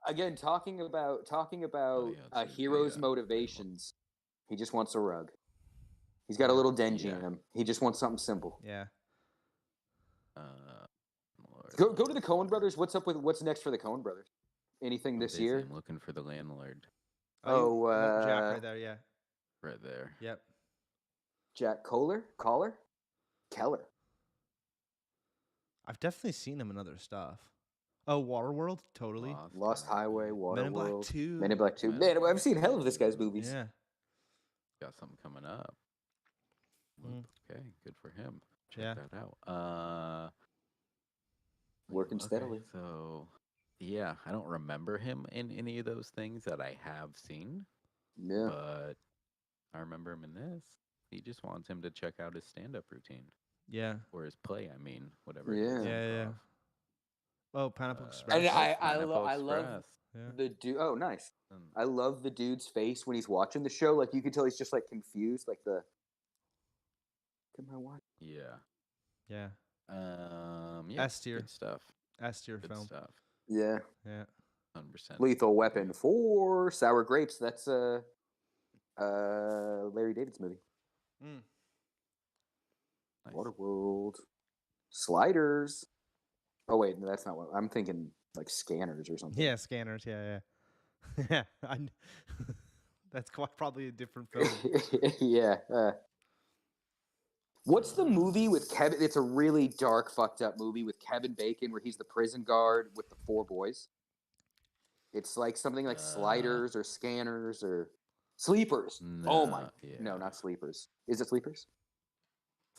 again, talking about yeah, it's hero's the, motivations. He just wants a rug. He's got a little Denji Yeah. in him. He just wants something simple. Yeah. Lord, Go to the Coen Brothers. What's next for the Coen Brothers? Anything I'm this busy. year? I'm looking for the landlord Jack right there. Yeah. right there. Yep. Jack Keller. I've definitely seen him in other stuff. Oh, Waterworld, totally. Lost Highway, Men in Black Waterworld, 2. Men in Black 2. Men Man, in Black I've seen hell of this guy's movies. Yeah. Got something coming up. Mm. Okay, good for him. Check Yeah. that out. Working steadily. So, yeah, I don't remember him in any of those things that I have seen, Yeah. but I remember him in this. He just wants him to check out his stand-up routine Yeah. or his play. I mean, whatever. Yeah. It is Yeah. improv. Oh, Pineapple Express. And I Pineapple love Express. Yeah. the dude. Oh, nice. Um, I love the dude's face when he's watching the show. Like you can tell he's just like confused. Like the. Am I watching? Yeah. Yeah. Yeah. S tier. Good stuff. S tier Good film. stuff. Yeah. Yeah. 100%. Lethal Weapon 4, Sour Grapes. That's Larry David's movie. Mm. Nice. Waterworld, Sliders. Oh wait, no, that's not what I'm thinking. Like Scanners or something. Yeah, Scanners. Yeah, yeah. Yeah. That's probably a different film. Yeah. What's the movie with Kevin? It's a really dark, fucked up movie with Kevin Bacon where he's the prison guard with the 4 boys. It's like something like Sliders or Scanners or Sleepers. Oh my! No, not Sleepers. Is it Sleepers?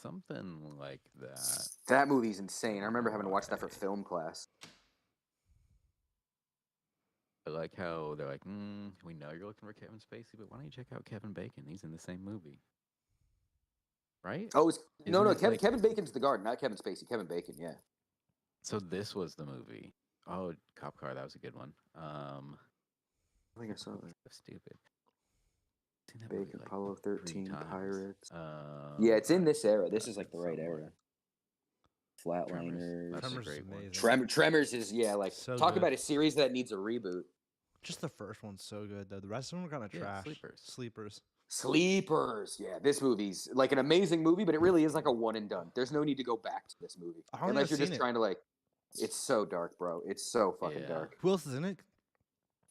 Something like that. That movie's insane. I remember having to watch that for film class. I like how they're like, we know you're looking for Kevin Spacey, but why don't you check out Kevin Bacon? He's in the same movie. Right? Oh, no, Isn't it like- Kevin Bacon's the guard, not Kevin Spacey. Kevin Bacon, yeah. So this was the movie. Oh, Cop Car, that was a good one. I think I saw that. Stupid. Seen that movie, Bacon, like, Apollo 3 13, times. Pirates. Yeah, it's in this era. This is like the right somewhere. era. Tremors. Flatliners. That's a Tremors is great one. amazing. Tremors is like So talk good. about a series that needs a reboot. Just the first one's so good though. The rest of them are kind of Yeah, trash. Sleepers. Sleepers. Yeah, this movie's like an amazing movie, but it really is like a one and done. There's no need to go back to this movie I don't unless think you're I've just seen it. trying to like. It's so dark, bro. It's so fucking Yeah. dark. Who else is in it?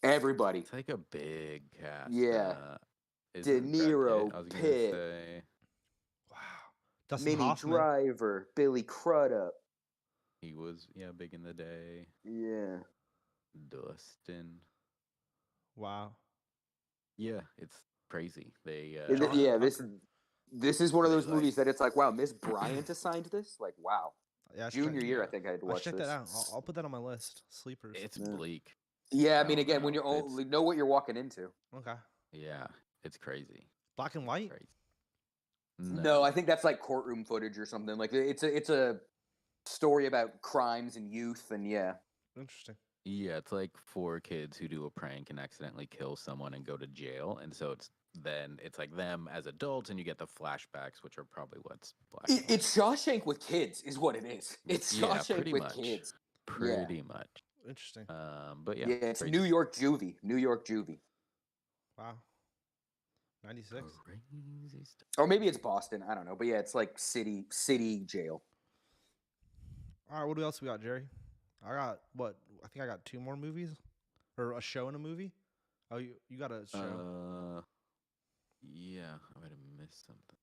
Everybody. It's like a big cast. Yeah. Isn't De Brad Pitt? Niro, I was gonna Pitt. say Wow. Dustin Minnie Hoffman. Driver, Billy Crudup. he was big in the day. Yeah. Dustin. Wow. Yeah, it's crazy. They Yeah, this is one of They those like- movies that it's like, wow, Miss Bryant assigned this. Like, wow. Yeah, I should Junior check, year, I think I had to I watch should check this. that out. I'll put that on my list. Sleepers. it's Yeah. bleak. Yeah, I I mean, don't again, when know. you're only know what you're walking into. Okay. Yeah, it's crazy. Black and white. Crazy. No, I think that's like courtroom footage or something. Like it's a story about crimes and youth, and yeah. Interesting. Yeah, it's like 4 kids who do a prank and accidentally kill someone and go to jail, and so it's like them as adults, and you get the flashbacks, which are probably what's black and white. It's Shawshank with kids, is what it is. It's Yeah, Shawshank pretty with much. kids. Pretty much. Interesting. But yeah, Yeah, it's great New to see. York juvie. New York juvie. Wow. 96. Crazy stuff. Or maybe it's Boston. I don't know. But yeah, it's like city jail. All right, what else we got, Jerry? I got what? I think I got 2 more movies, or a show and a movie. Oh, you got a show? Yeah, I might have missed something.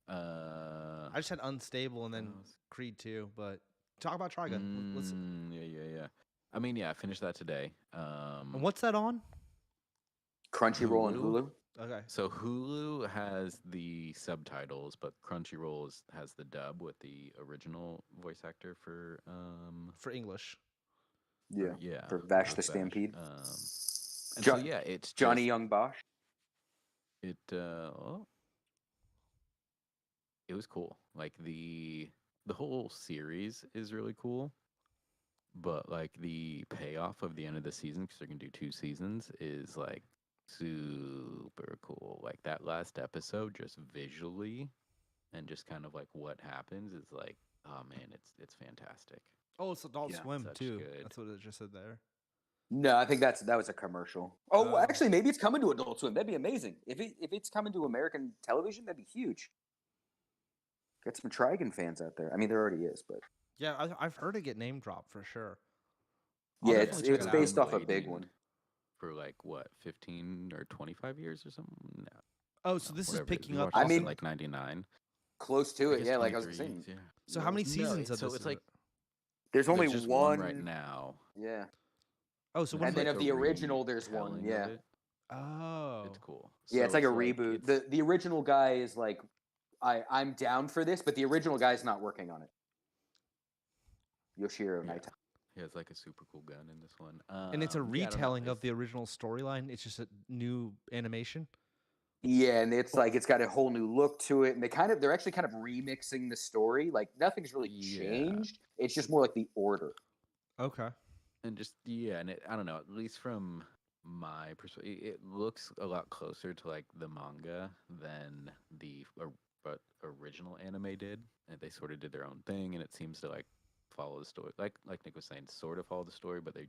I just had Unstable and then Creed 2, but talk about Trigun. Let's. Yeah. I mean, yeah, I finished that today. And what's that on? Crunchyroll and Hulu. Okay. So Hulu has the subtitles, but Crunchyroll has the dub with the original voice actor for English. Yeah. For Vash the Stampede. And so yeah, it's Johnny Young Bosch. It was cool. Like the whole series is really cool, but like the payoff of the end of the season, because they're gonna do 2 seasons, is like super cool. Like that last episode, just visually, and just kind of like what happens is like, oh man, it's fantastic. Oh, it's Adult Swim too. Good. That's what it just said there. No, I think that was a commercial. Oh, actually, maybe it's coming to Adult Swim. That'd be amazing. If it's coming to American television, that'd be huge. Get some Trigun fans out there. I mean, there already is, but yeah, I've heard it get name dropped for sure. Yeah, it's based off a big one. For like what, 15 or 25 years or something? No. Oh, so this is picking up. I mean, like 99. Close to it, yeah. Like I was saying. Yeah. So how many seasons of this? So it's like there's only just one right now. Yeah. Oh, so and then of the original, there's one. Yeah. Oh, it's cool. Yeah, it's like a reboot. The original guy is like, I'm down for this, but the original guy's not working on it. Yoshiro Naito. He has like a super cool gun in this one. And it's a retelling of the original storyline. It's just a new animation. Yeah, and it's like it's got a whole new look to it, and they're actually kind of remixing the story. Like nothing's really changed. It's just more like the order. Okay. And just and I don't know. At least from my perspective, it looks a lot closer to like the manga than the original anime did. And they sort of did their own thing, and it seems to like follow the story. Like Nick was saying, sort of follow the story, but they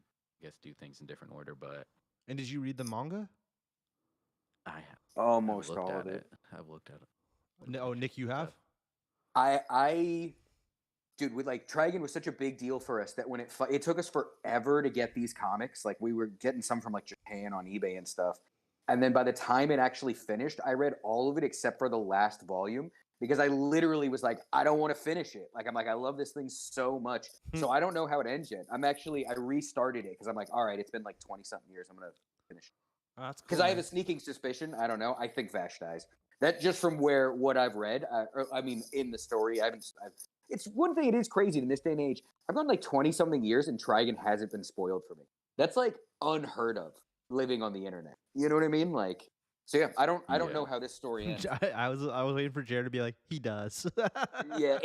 do things in different order. But and did you read the manga? I have almost all of it. I've looked at it. No, Nick, you have? Dude, with like Trigun was such a big deal for us that when it took us forever to get these comics. Like we were getting some from like Japan on eBay and stuff. And then by the time it actually finished, I read all of it except for the last volume because I literally was like, I don't want to finish it. Like I'm like, I love this thing so much. So I don't know how it ends yet. I restarted it because I'm like, all right, it's been like 20-something years. I'm gonna finish it. That's cool. Because I have a sneaking suspicion. I don't know. I think Vash dies. That just from what I've read. In the story, it's one thing. It is crazy in this day and age. I've gone like 20-something years, and Trigun hasn't been spoiled for me. That's like unheard of living on the internet. You know what I mean? Like, so yeah, I don't know how this story ends. I was waiting for Jared to be like, he does. Yeah,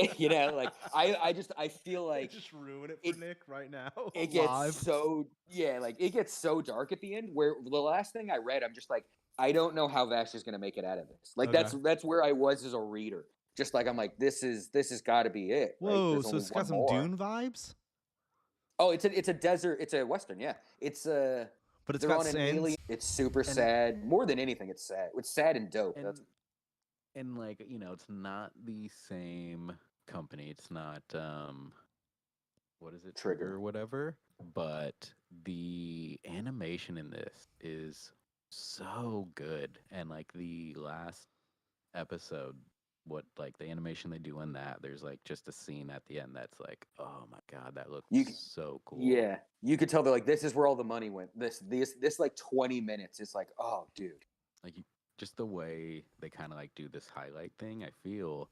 like I feel like just ruin it for Nick right now. It gets it gets so dark at the end. Where the last thing I read, I'm just like, I don't know how Vash is gonna make it out of this. Like that's where I was as a reader. Just like I'm like, this has got to be it. Whoa, right? so it's got some Dune vibes. Oh, it's a desert. It's a western. Yeah, it's but it's got sands. It's super sad. More than anything, it's sad. It's sad and dope. And like it's not the same company. It's not what is it, Trigger or whatever. But the animation in this is so good, and like the last episode, what like the animation they do in that, there's like just a scene at the end that's like, oh my god, that looks so cool. Yeah, you could tell they're like, this is where all the money went. This like 20 minutes. It's like, oh dude, like just the way they kind of like do this highlight thing. I feel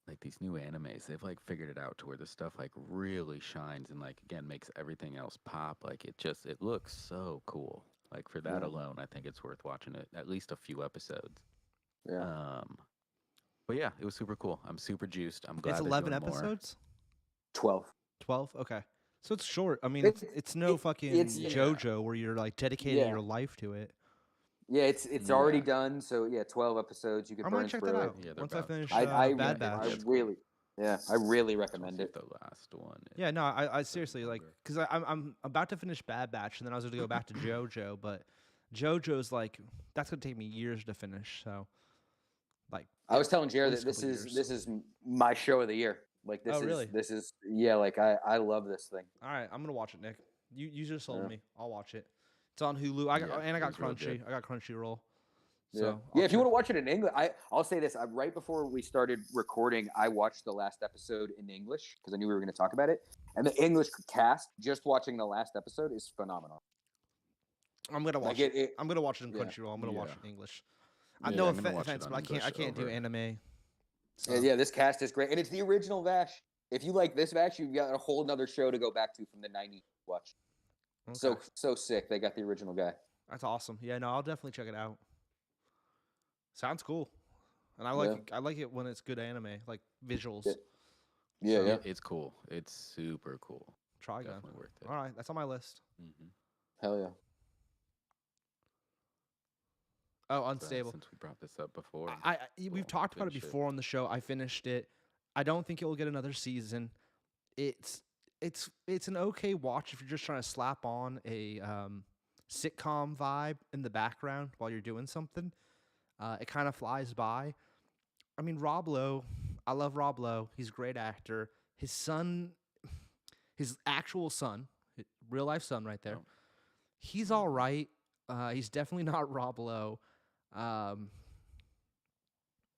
like these new animes, they've like figured it out to where the stuff like really shines and like again makes everything else pop. Like it looks so cool. Like for that alone, I think it's worth watching it at least a few episodes. Yeah. But yeah, it was super cool. I'm super juiced. I'm glad It's they're 11 doing more. episodes. 12. 12. Okay, so it's short. I mean, It's it's no fucking it's Yeah. JoJo where you're like dedicating yeah your life to it. yeah it's already Yeah. done. So yeah, 12 episodes. You could I might burn check that through it. out Yeah, they're once I about finish 20 Bad yeah, I Batch. it's really I really Let's recommend see it. if the last one. Yeah, no, I is seriously like longer. because I'm about to finish Bad Batch and then I was going to go back to JoJo, but JoJo's like that's going to take me years to finish. So like I was telling at Jared least that a couple years. this is my show of the year. Like Oh, really? this is yeah. Like I love this thing. All right, I'm gonna watch it, Nick. You just sold Yeah. me. I'll watch it. It's on Hulu. I got Yeah, and I it got was really good. Crunchy. I got Crunchyroll. Yeah, So yeah. If you want to watch it in English, I'll say this. Right before we started recording, I watched the last episode in English because I knew we were going to talk about it. And the English cast, just watching the last episode, is phenomenal. I'm gonna watch Like it. I'm gonna watch it in yeah. Crunchyroll. I'm gonna watch Yeah. it in English. Yeah, No I'm gonna watch offense, it but on I English can't do over. anime. So. Yeah, this cast is great, and it's the original Vash. If you like this Vash, you've got a whole other show to go back to from the '90s. Watch. Okay. So sick. They got the original guy. That's awesome. Yeah, no, I'll definitely check it out. Sounds cool, and Yeah. I like it when it's good anime, like visuals. Yeah, So- yeah. It's cool. It's super cool. Trigun. Definitely worth it. All right, that's on my list. Mm-hmm. Hell yeah. Oh, Unstable. Since we brought this up before, We've Well, talked about it finish it. before on the show. I finished it. I don't think it will get another season. It's an okay watch if you're just trying to slap on a sitcom vibe in the background while you're doing something. It kind of flies by. I mean, Rob Lowe. I love Rob Lowe. He's a great actor. His son, his actual son, real life son, right there. Oh. He's all right. He's definitely not Rob Lowe.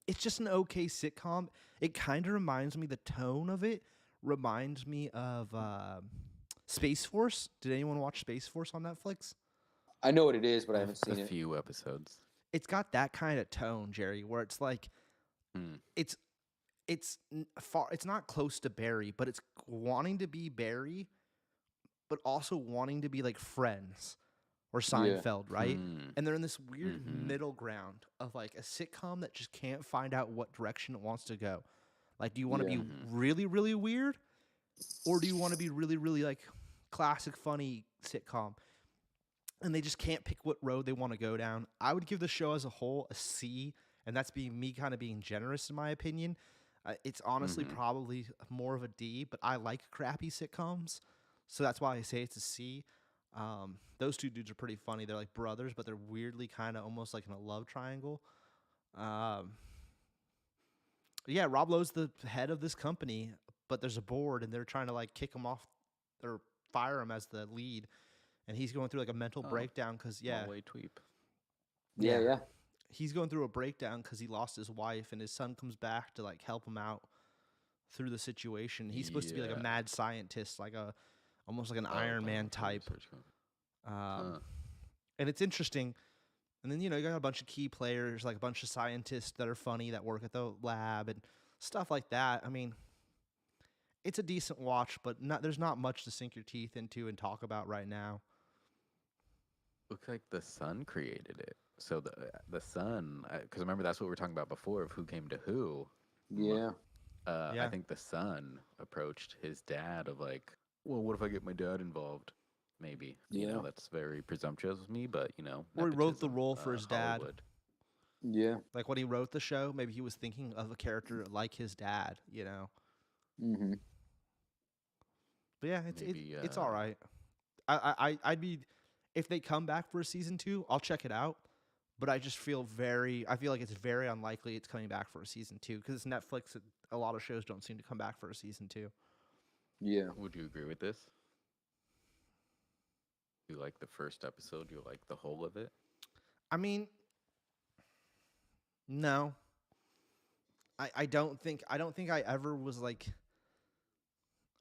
It's just an okay sitcom. It kind of reminds me, the tone of it reminds me of Space Force. Did anyone watch Space Force on Netflix? I know what it is, but I haven't seen a it. few episodes. It's got that kind of tone, Jerry, where it's like it's not close to Barry, but it's wanting to be Barry, but also wanting to be like Friends or Seinfeld, right? And they're in this weird middle ground of like a sitcom that just can't find out what direction it wants to go. Like, do you want to be really, really weird, or do you want to be really, really like classic, funny sitcom? And they just can't pick what road they want to go down. I would give the show as a whole a C, and that's being me kind of being generous in my opinion. It's honestly probably more of a D, but I like crappy sitcoms, so that's why I say it's a C. Those two dudes are pretty funny. They're like brothers, but they're weirdly kind of almost like in a love triangle. Yeah, Rob Lowe's the head of this company, but there's a board, and they're trying to like kick him off or fire him as the lead. And he's going through like a mental breakdown because Way tweep. Yeah. He's going through a breakdown because he lost his wife, and his son comes back to like help him out through the situation. He's supposed to be like a mad scientist, like almost like an Iron Man type. And it's interesting. And then you got a bunch of key players, like a bunch of scientists that are funny that work at the lab and stuff like that. I mean, it's a decent watch, but there's not much to sink your teeth into and talk about right now. Looks like the Sun created it. So the Sun, because remember that's what we were talking about before of who came to who. Yeah. I think the Sun approached his dad of like, well, what if I get my dad involved? Maybe. You know, that's very presumptuous of me, but Or he wrote the nepotism, role for his dad. Hollywood. Yeah. Like when he wrote the show, maybe he was thinking of a character like his dad. Mm-hmm. But yeah, it's all right. I'd be, if they come back for a season 2, I'll check it out. But I just feel I feel like it's very unlikely it's coming back for a season 2 because it's Netflix. A lot of shows don't seem to come back for a season 2. Yeah. Would you agree with this? You like the first episode? You like the whole of it? I mean, no. I don't think I ever was like.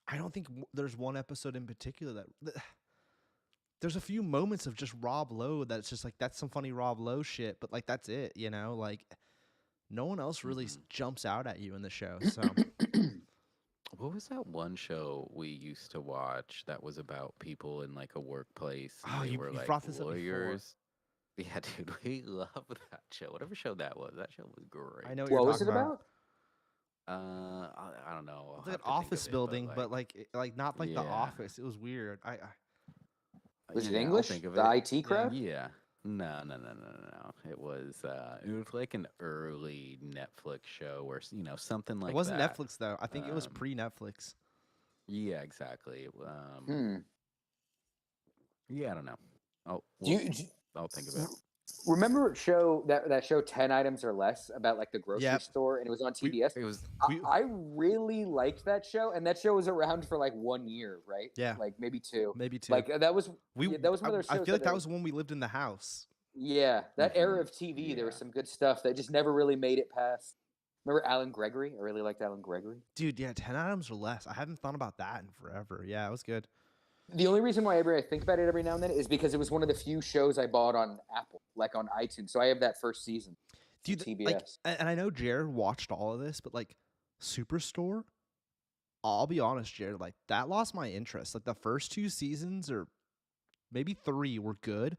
I don't think there's one episode in particular that. There's a few moments of just Rob Lowe that's just like, that's some funny Rob Lowe shit, but like that's it, like no one else really jumps out at you in the show. So what was that one show we used to watch that was about people in like a workplace? Oh, they you were like brought this up before. lawyers. Yeah, dude, we love that show. Whatever show that was show was great. I know what What you're was it talking about? I don't know. I'll It's like an have to think of office it, building, but like not like the yeah, office. It was weird. Was it yeah, I'll English? think of The it. IT Yeah. crowd? Yeah. No, no, no, no, no, no. It was like an early Netflix show or something It like wasn't that. Netflix though. I think it was Um, pre-Netflix. yeah, exactly. Hmm. Yeah, I don't know. I'll Do we'll, you, I'll think of it. remember that show 10 Items or Less about like the grocery Yep. store and it was on We TBS? It was we I really liked that show, and that show was around for like 1 year, right? yeah, Like maybe two. maybe two. Like that was We yeah, that was one of those I shows feel like that that was when we lived in the house. yeah, that era of TV, there yeah. was some good stuff that just never really made it past. Remember Alan Gregory? I really liked Alan Gregory. Dude, yeah, 10 items or less. I haven't thought about that in forever. Yeah, it was good. The only reason why I think about it every now and then is because it was one of the few shows I bought on Apple, like on iTunes. So I have that first season from Dude, TBS. like, and I know Jared watched all of this, but like Superstore, I'll be honest, Jared, like that lost my interest. Like the first 2 seasons or maybe 3 were good,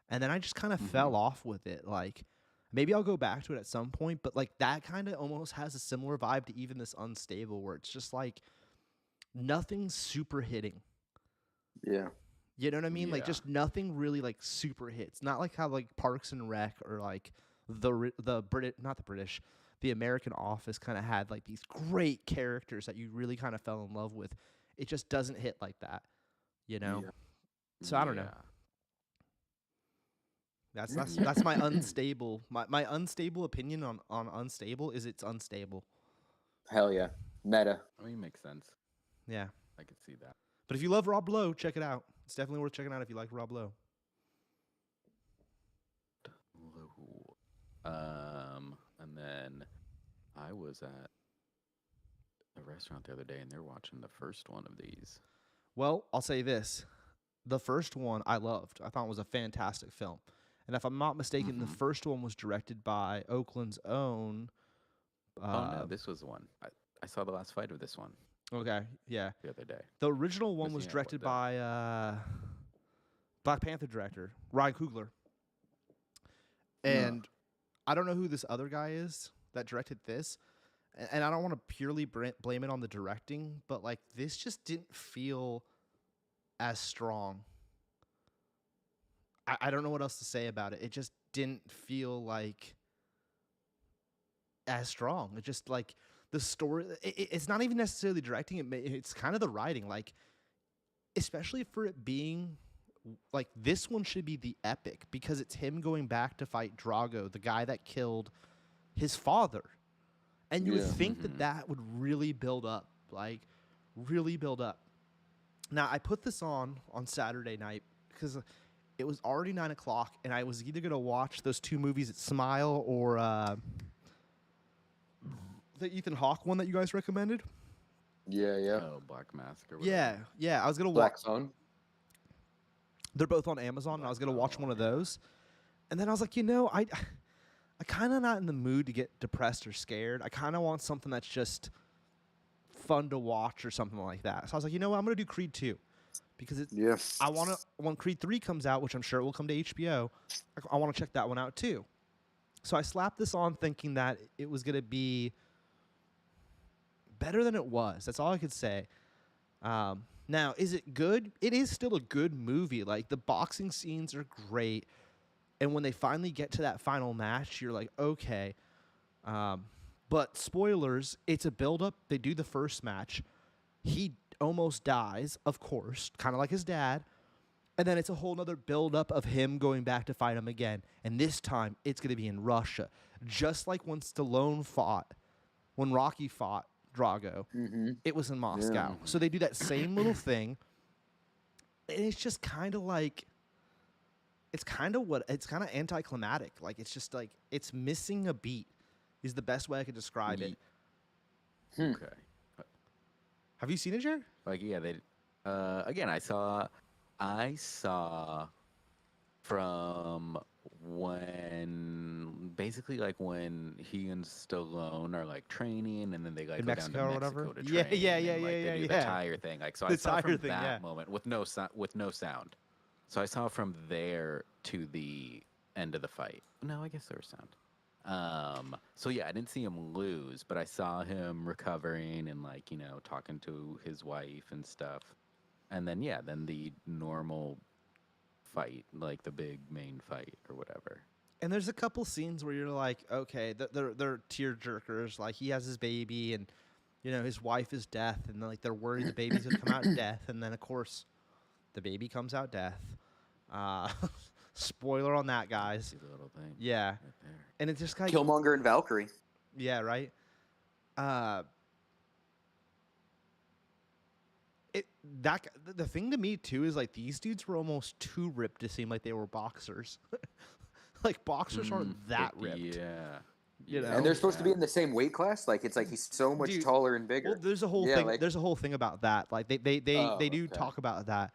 and then I just kind of fell off with it. Like maybe I'll go back to it at some point, but like that kind of almost has a similar vibe to even this Unstable, where it's just like nothing's super hitting. Yeah. You know what I mean? Like Yeah. just nothing really like super hits. Not like how like Parks and Rec or like the British, not the British, the American Office kind of had like these great characters that you really kind of fell in love with. It just doesn't hit like that, you know. Yeah. So I don't know. That's my unstable my unstable opinion on Unstable is it's unstable. Hell yeah. Meta. I mean, makes sense. Yeah. I could see that. But if you love Rob Lowe, check it out. It's definitely worth checking out if you like Rob Lowe. And then I was at a restaurant the other day, and they're watching the first one of these. Well, I'll say this. The first one I loved. I thought it was a fantastic film. And if I'm not mistaken, the first one was directed by Oakland's own. Oh, no, this was the one. I saw the last fight of this one Okay, yeah. the other day. The original one Missing was out directed with by Black Panther director Ryan Coogler. And I don't know who this other guy is that directed this. And I don't want to purely blame it on the directing, but like this just didn't feel as strong. I don't know what else to say about it. It just didn't feel like as strong. It just like the story. It's not even necessarily directing. It's kind of the writing. Like, especially for it being like this one should be the epic because it's him going back to fight Drago, the guy that killed his father. And you would think that that would really build up, like really build up. Now, I put this on Saturday night because it was already 9 o'clock, and I was either going to watch those 2 movies at Smile or the Ethan Hawke one that you guys recommended. Yeah, yeah. Oh, Black Mask or whatever. Yeah, yeah. I was going to Black watch. Phone. They're both on Amazon, and I was going to watch one of those. And then I was like, I kind of not in the mood to get depressed or scared. I kind of want something that's just fun to watch or something like that. So I was like, I'm going to do Creed 2 because I want to, when Creed 3 comes out, which I'm sure it will come to HBO, I want to check that one out too. So I slapped this on thinking that it was going to be better than it was. That's all I could say. Now, is it good? It is still a good movie. Like the boxing scenes are great. And when they finally get to that final match, you're like, okay. But spoilers, it's a build-up. They do the first match. He almost dies, of course, kind of like his dad. And then it's a whole nother build-up of him going back to fight him again. And this time, it's going to be in Russia. Just like when when Rocky fought Drago, it was in Moscow. Yeah. So they do that same little thing. And it's just kind of like... It's kind of anticlimactic. Like it's just like it's missing a beat is the best way I could describe it. Okay. Have you seen it, Jared? Like they again I saw from when basically like when he and Stallone are like training and then they like In go Mexico down or to whatever? Mexico to Yeah, train yeah, and, yeah, like, yeah, they yeah, do yeah. the tire thing. Like so The I saw tire from thing, that yeah. moment with no sound. So I saw from there to the end of the fight. No, I guess there was sound. So yeah, I didn't see him lose, but I saw him recovering and like, you know, talking to his wife and stuff. And then yeah, then the normal fight, like the big main fight or whatever. And there's a couple scenes where you're like, okay, they're tear jerkers. Like he has his baby, and you know his wife is death, and like they're worried the baby's gonna come out death, and then of course, the baby comes out death. Uh, spoiler on that, guys. See the little thing Yeah, right there. and it's just kind of Killmonger and Valkyrie. yeah, right. Uh, it that the thing to me too is like these dudes were almost too ripped to seem like they were boxers. Like boxers aren't that ripped. Yeah. You know? And they're supposed to be in the same weight class. Like it's like he's so much Dude, taller and bigger. Well, there's a whole Yeah, thing. like- There's a whole thing about that. Like they Oh, do okay. talk about that.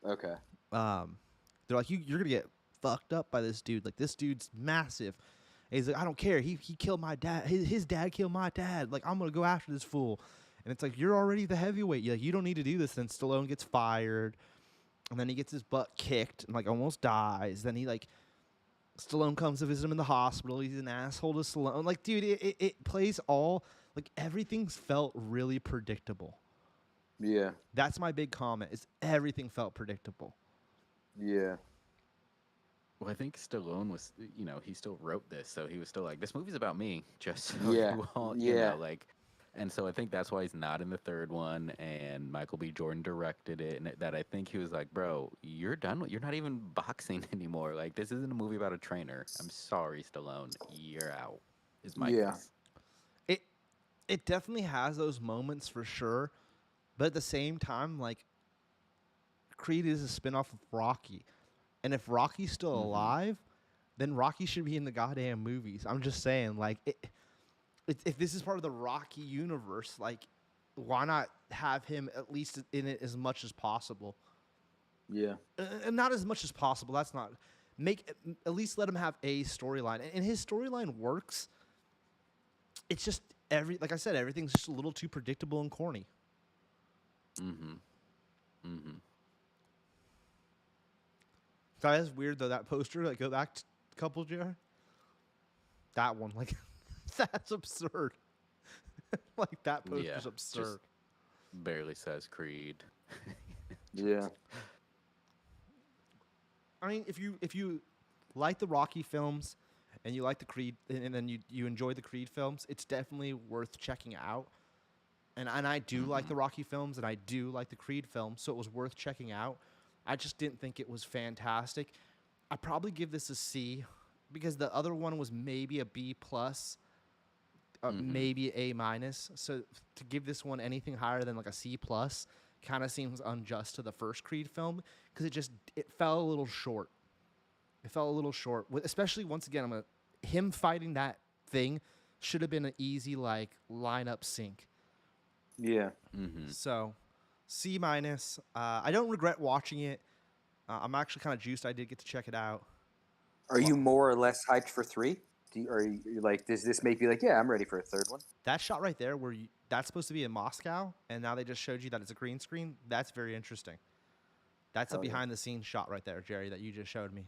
Okay. They're like you're gonna get fucked up by this dude. Like this dude's massive. And he's like, I don't care. He killed my dad. His dad killed my dad. Like I'm gonna go after this fool. And it's like you're already the heavyweight. You don't need to do this. Then Stallone gets fired, and then he gets his butt kicked and like almost dies. Then he like Stallone comes to visit him in the hospital. He's an asshole to Stallone. Like, dude, it plays all like everything's felt really predictable. Yeah. That's my big comment. Is everything felt predictable. Yeah. Well, I think Stallone was, you know, he still wrote this, so he was still like, this movie's about me, just so Yeah, you all, you yeah. know, like, and so I think that's why he's not in the third one, and Michael B. Jordan directed it, and that I think he was like, bro, you're done with, you're not even boxing anymore, like, this isn't a movie about a trainer. I'm sorry, Stallone, you're out, is my Yeah. guess. It definitely has those moments for sure, but at the same time, like Creed is a spinoff of Rocky, and if Rocky's still alive, then Rocky should be in the goddamn movies. I'm just saying, like, if this is part of the Rocky universe, like, why not have him at least in it as much as possible? Yeah. And not as much as possible. That's not at least let him have a storyline, and his storyline works. It's just like I said, everything's just a little too predictable and corny. That is weird though. That poster, like, go back a couple, JR. That one, like, that's absurd. Like that poster's Yeah, absurd. just barely says Creed. Yeah. I mean, if you like the Rocky films and you like the Creed, and then you enjoy the Creed films, it's definitely worth checking out. And I do like the Rocky films, and I do like the Creed films, so it was worth checking out. I just didn't think it was fantastic. I'd probably give this a C, because the other one was maybe a B plus, maybe A minus. So to give this one anything higher than like a C plus kind of seems unjust to the first Creed film, because it fell a little short. It fell a little short, especially once again, him fighting that thing should have been an easy like lineup sync. Yeah. So C minus. I don't regret watching it. I'm actually kind of juiced. I did get to check it out. Are you more or less hyped for 3? Are you like, does this make you like, yeah, I'm ready for a third one? That shot right there, that's supposed to be in Moscow, and now they just showed you that it's a green screen. That's very interesting. That's a behind the scenes shot right there, Jerry, that you just showed me.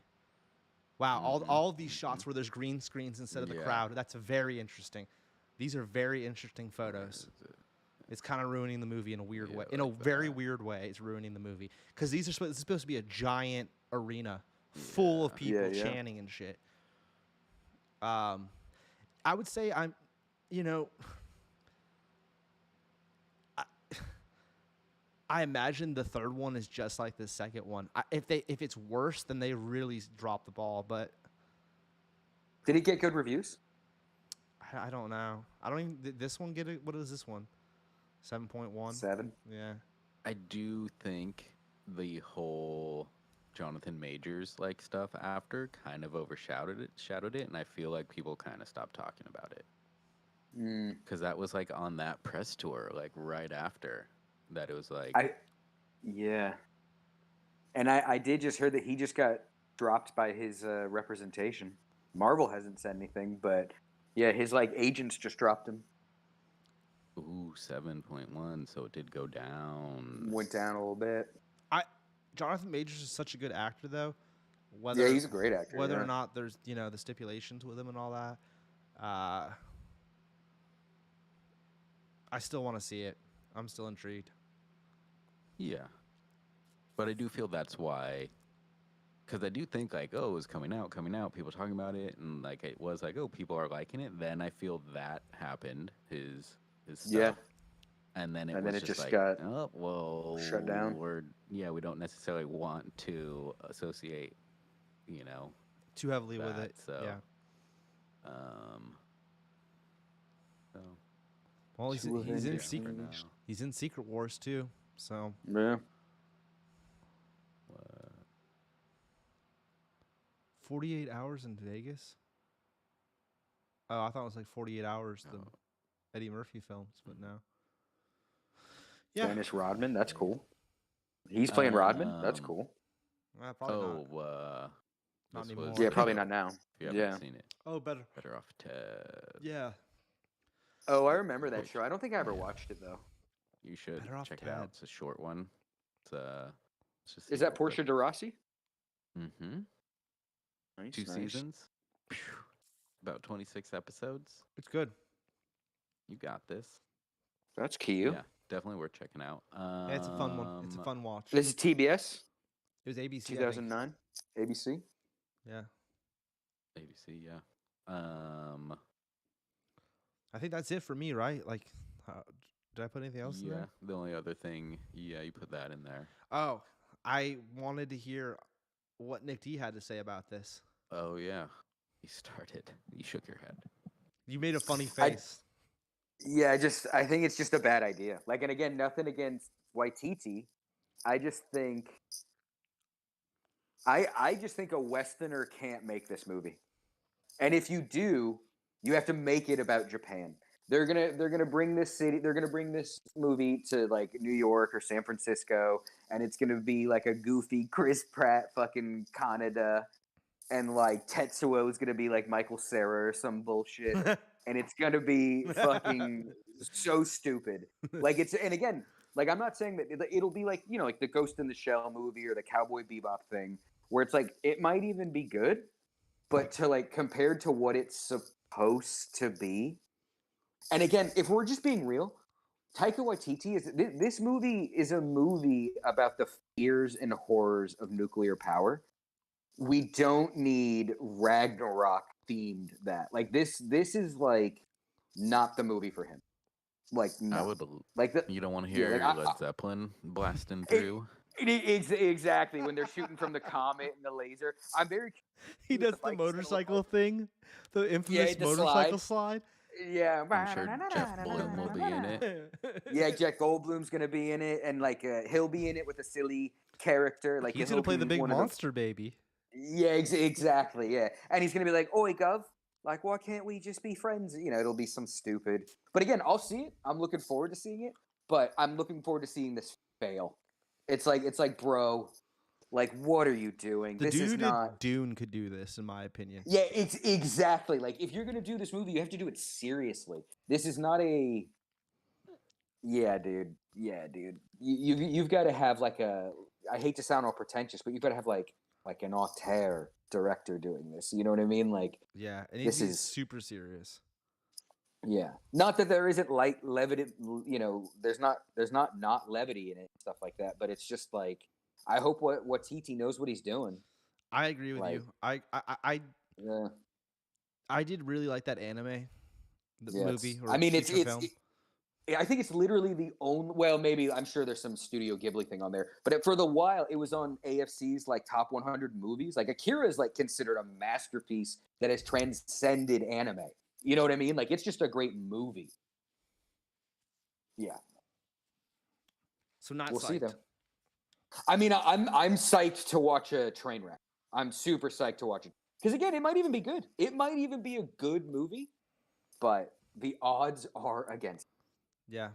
Wow, all of these shots where there's green screens instead of the crowd. That's very interesting. These are very interesting photos. It's kind of ruining the movie in a weird way. In a very weird way, it's ruining the movie, because this is supposed to be a giant arena full of people chanting and shit. I would say I imagine the third one is just like the second one. If it's worse, then they really dropped the ball. But Did it get good reviews? I don't know. I don't even. Did this one get it? What is this one? 7.1. 7. Yeah. I do think the whole Jonathan Majors like stuff after kind of overshadowed it, and I feel like people kind of stopped talking about it because that was like on that press tour, like right after that. It was like and I did just hear that he just got dropped by his representation. Marvel hasn't said anything, but yeah, his like agents just dropped him. Ooh, 7.1, so it did go down. Went down a little bit. Jonathan Majors is such a good actor, though. Yeah, he's a great actor. Whether or not there's the stipulations with him and all that, Uh, I still want to see it. I'm still intrigued. Yeah. But I do feel that's why, because I do think like, oh, it was coming out, people talking about it, and like it was like, oh, people are liking it. Then I feel that happened, his Yeah. stuff, and then it And then was it just just like, got oh, well, shut down. we don't necessarily want to associate, Too heavily with that. it. So, Yeah. um, so Well, Two he's in yeah, Avengers for secret. movies. now. He's in Secret Wars too. So Yeah. 48 hours in Vegas. Oh, I thought it was like 48 hours. The Oh. Eddie Murphy films, but no. Yeah. Dennis Rodman. That's cool. He's playing Rodman. That's cool. Probably not. Oh, Not this anymore. was Yeah, probably Ted. not now. If you haven't Yeah. seen it, Oh, better. better off Ted. Yeah. Oh, I remember that Great. show. I don't think I ever Yeah. watched it though. You should Better off check it Ted. out. It's a short one. It's just Is that Portia de Rossi? Mm-hmm. Nice, 2 nice. seasons. About 26 episodes. It's good. You got this. That's cute. Yeah, definitely worth checking out. Yeah, it's a fun one. It's a fun watch. This is TBS. It was ABC. 2009. ABC. Yeah. ABC, yeah. I think that's it for me, right? Like, did I put anything else in Yeah, there? the only other thing, you put that in there. Oh, I wanted to hear what Nick D had to say about this. Oh, yeah. You started. You shook your head. You made a funny face. Yeah, I think it's just a bad idea. Like, and again, nothing against Waititi. I just think a Westerner can't make this movie. And if you do, you have to make it about Japan. They're gonna bring this movie to like New York or San Francisco, and it's gonna be like a goofy Chris Pratt fucking Canada, and like Tetsuo is gonna be like Michael Cera or some bullshit, and it's gonna be fucking so stupid. Like and again, like I'm not saying that it'll be like like the Ghost in the Shell movie or the Cowboy Bebop thing, where it's like it might even be good, but to like compared to what it's supposed to be. And again, if we're just being real, Taika Waititi this movie is a movie about the fears and horrors of nuclear power. We don't need Ragnarok themed that. Like this is like not the movie for him. Like no. I would like you don't want to hear like, Led Zeppelin blasting through. Exactly when they're shooting from the comet and the laser. I'm very. He does the motorcycle thing, the infamous the motorcycle slide. Yeah, I'm sure Jeff Bloom will be in it. Yeah, Jeff Goldblum's gonna be in it, and like he'll be in it with a silly character. Like He's gonna play the big monster baby. Yeah, exactly. Yeah, and he's gonna be like, "Oi, Gov, like, why can't we just be friends?" It'll be some stupid. But again, I'll see it. I'm looking forward to seeing it. But I'm looking forward to seeing this fail. It's like, bro, like, what are you doing? The this dude is not. Dune could do this, in my opinion. Yeah, it's exactly like if you're gonna do this movie, you have to do it seriously. This is not a. Yeah, dude. You've got to have like a. I hate to sound all pretentious, but you've got to have like an auteur director doing this. You know what I mean? Like, yeah, and this is is super serious. Yeah, not that there isn't light levity. There's not levity in it and stuff like that. But it's just like I hope what TT knows what he's doing. I agree with you. Yeah. I did really like that anime, movie. Or I mean, film. I think it's literally the only. Well, maybe I'm sure there's some Studio Ghibli thing on there, but for the while it was on AFC's like top 100 movies. Like Akira is like considered a masterpiece that has transcended anime. You know what I mean? Like it's just a great movie. Yeah. So we'll see though. I mean, I'm psyched to watch a train wreck. I'm super psyched to watch it because again, it might even be good. It might even be a good movie, but the odds are against. Yeah.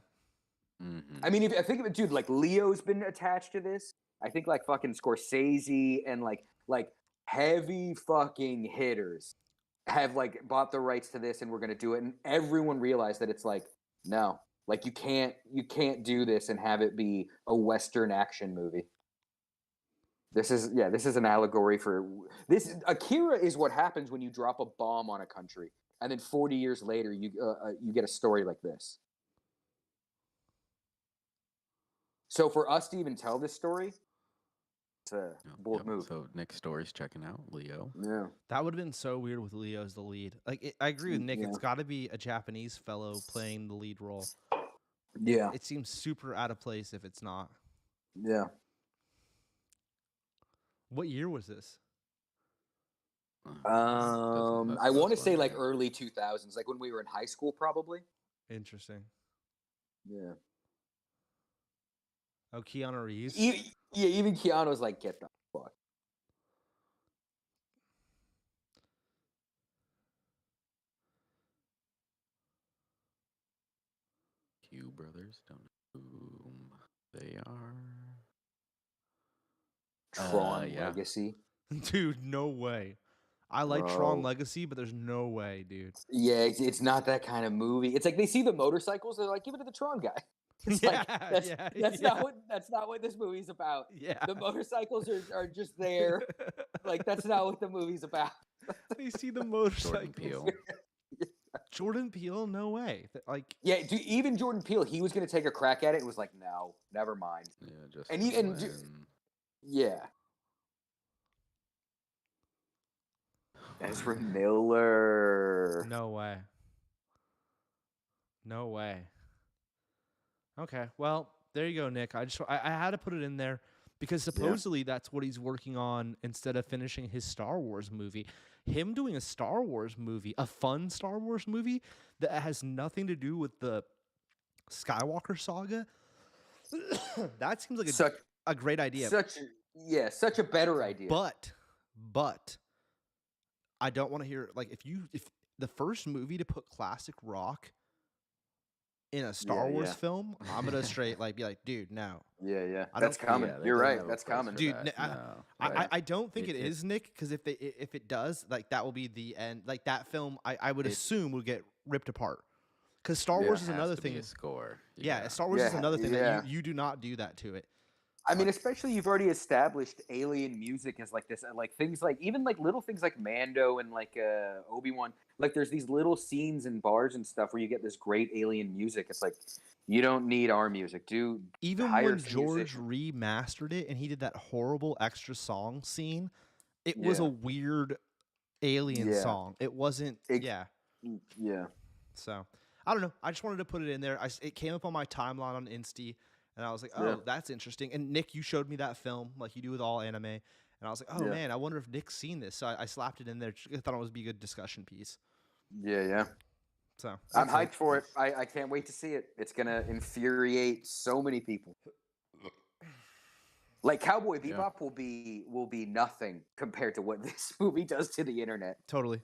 Mm-hmm. I mean, I think of it, dude. Like Leo's been attached to this. I think like fucking Scorsese and like heavy fucking hitters have like bought the rights to this, and we're gonna do it. And everyone realized that it's like no, like you can't do this and have it be a Western action movie. This is an allegory for this. Akira is what happens when you drop a bomb on a country. and then 40 years later, you get a story like this. So for us to even tell this story, it's a bold move. So Nick's story's checking out. Leo. Yeah. That would have been so weird with Leo as the lead. Like, I agree with Nick. Yeah. It's got to be a Japanese fellow playing the lead role. Yeah. It seems super out of place if it's not. Yeah. What year was this? I want to say like early 2000s, like when we were in high school, probably. Interesting. Yeah. Oh, Keanu Reeves. Even Keanu's like, get the fuck. Q brothers, don't know whom they are. Tron Yeah. Legacy. Dude, no way. I like Tron Legacy, but there's no way, dude. Yeah, it's not that kind of movie. It's like they see the motorcycles, they're like, give it to the Tron guy. It's like, that's not what this movie's about. Yeah. The motorcycles are just there. Like, that's not what the movie's about. They see the motorcycles. Jordan Peele. Jordan Peele, no way. Like, yeah, dude, even Jordan Peele, he was gonna take a crack at it and was like, no, never mind. Yeah, just And even yeah. Ezra Miller. no way. No way. Okay, well, there you go, Nick. I had to put it in there because supposedly that's what he's working on instead of finishing his Star Wars movie. Him doing a Star Wars movie, a fun Star Wars movie that has nothing to do with the Skywalker saga. That seems like a great idea. Such a better idea. But I don't want to hear like if the first movie to put classic rock in a Star Wars film, I'm gonna straight like be like, dude, no. Yeah. That's coming. You're right. That's coming, dude. Right. I don't think it is, Nick, because if it does, like that will be the end. Like that film, I would assume would get ripped apart. Because Star Wars is another thing. Score. Yeah, Star Wars is another thing that you do not do that to it. I mean, especially you've already established alien music as like this, like things like even like little things like Mando and like Obi-Wan. Like there's these little scenes in bars and stuff where you get this great alien music. It's like you don't need our music, dude. Even when George remastered it and he did that horrible extra song scene, it was a weird alien song. It wasn't. Yeah. So I don't know. I just wanted to put it in there. It came up on my timeline on Insty. And I was like, oh, that's interesting. And Nick, you showed me that film like you do with all anime. And I was like, oh, man, I wonder if Nick's seen this. So I slapped it in there. I thought it would be a good discussion piece. Yeah. So I'm hyped for it. I can't wait to see it. It's going to infuriate so many people. Like Cowboy Bebop will be nothing compared to what this movie does to the internet. Totally.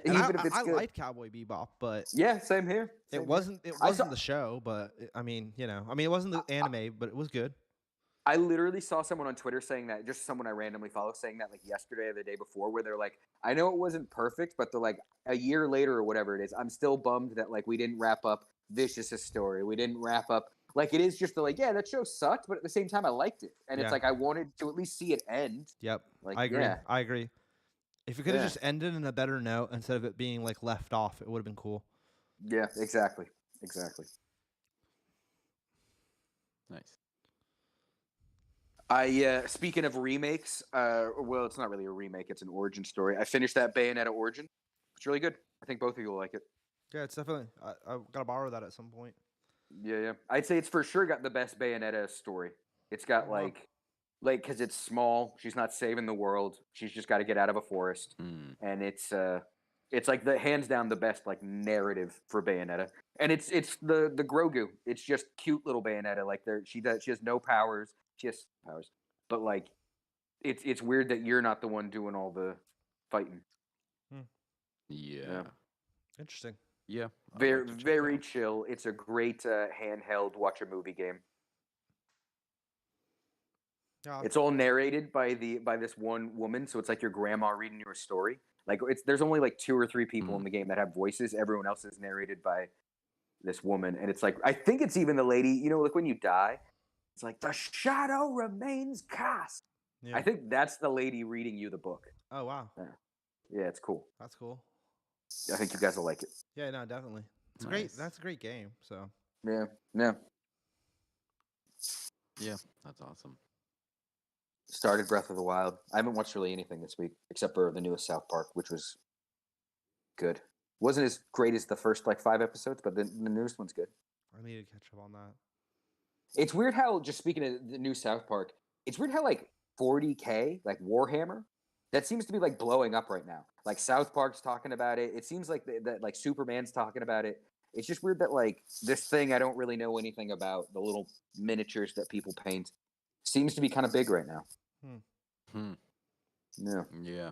Even if it's I good. liked Cowboy Bebop, but Same here. It wasn't the show, but it wasn't the anime, but it was good. I literally saw someone on Twitter saying that, just someone I randomly follow saying that like yesterday or the day before, where they're like, I know it wasn't perfect, but they're like a year later or whatever it is, I'm still bummed that like we didn't wrap up Vicious's story. We didn't wrap up. Like, it is just that that show sucked, but at the same time, I liked it. And it's like, I wanted to at least see it end. Yep. Like, I agree. If it could have just ended in a better note instead of it being, like, left off, it would have been cool. Yeah, exactly. Nice. Speaking of remakes, well, it's not really a remake. It's an origin story. I finished that Bayonetta origin. It's really good. I think both of you will like it. Yeah, it's definitely. I gotta borrow that at some point. Yeah. I'd say it's for sure got the best Bayonetta story. It's got because it's small. She's not saving the world. She's just got to get out of a forest, and it's like the hands down the best like narrative for Bayonetta. And it's the Grogu. It's just cute little Bayonetta. Like she has no powers. She has powers, but like it's weird that you're not the one doing all the fighting. Yeah. Interesting. Yeah. Very chill. It's a great handheld watch a movie game. Yeah. It's all narrated by this one woman, so it's like your grandma reading you a story. Like there's only like 2 or 3 people in the game that have voices. Everyone else is narrated by this woman, and it's like I think it's even the lady. Like when you die, it's like the shadow remains cast. Yeah. I think that's the lady reading you the book. Oh wow. Yeah, it's cool. That's cool. I think you guys will like it. Yeah, no, definitely. It's Nice. great. That's a great game. So Yeah, yeah. Yeah, that's awesome. Started Breath of the Wild. I haven't watched really anything this week except for the newest South Park, which was good. Wasn't as great as the first like 5 episodes, but the newest one's good. I need to catch up on that. It's weird how, just speaking of the new South Park, it's weird how like 40K, like Warhammer, that seems to be like blowing up right now. Like South Park's talking about it. It seems like that like Superman's talking about it. It's just weird that like this thing I don't really know anything about, the little miniatures that people paint, seems to be kind of big right now. Hmm. Yeah. Yeah.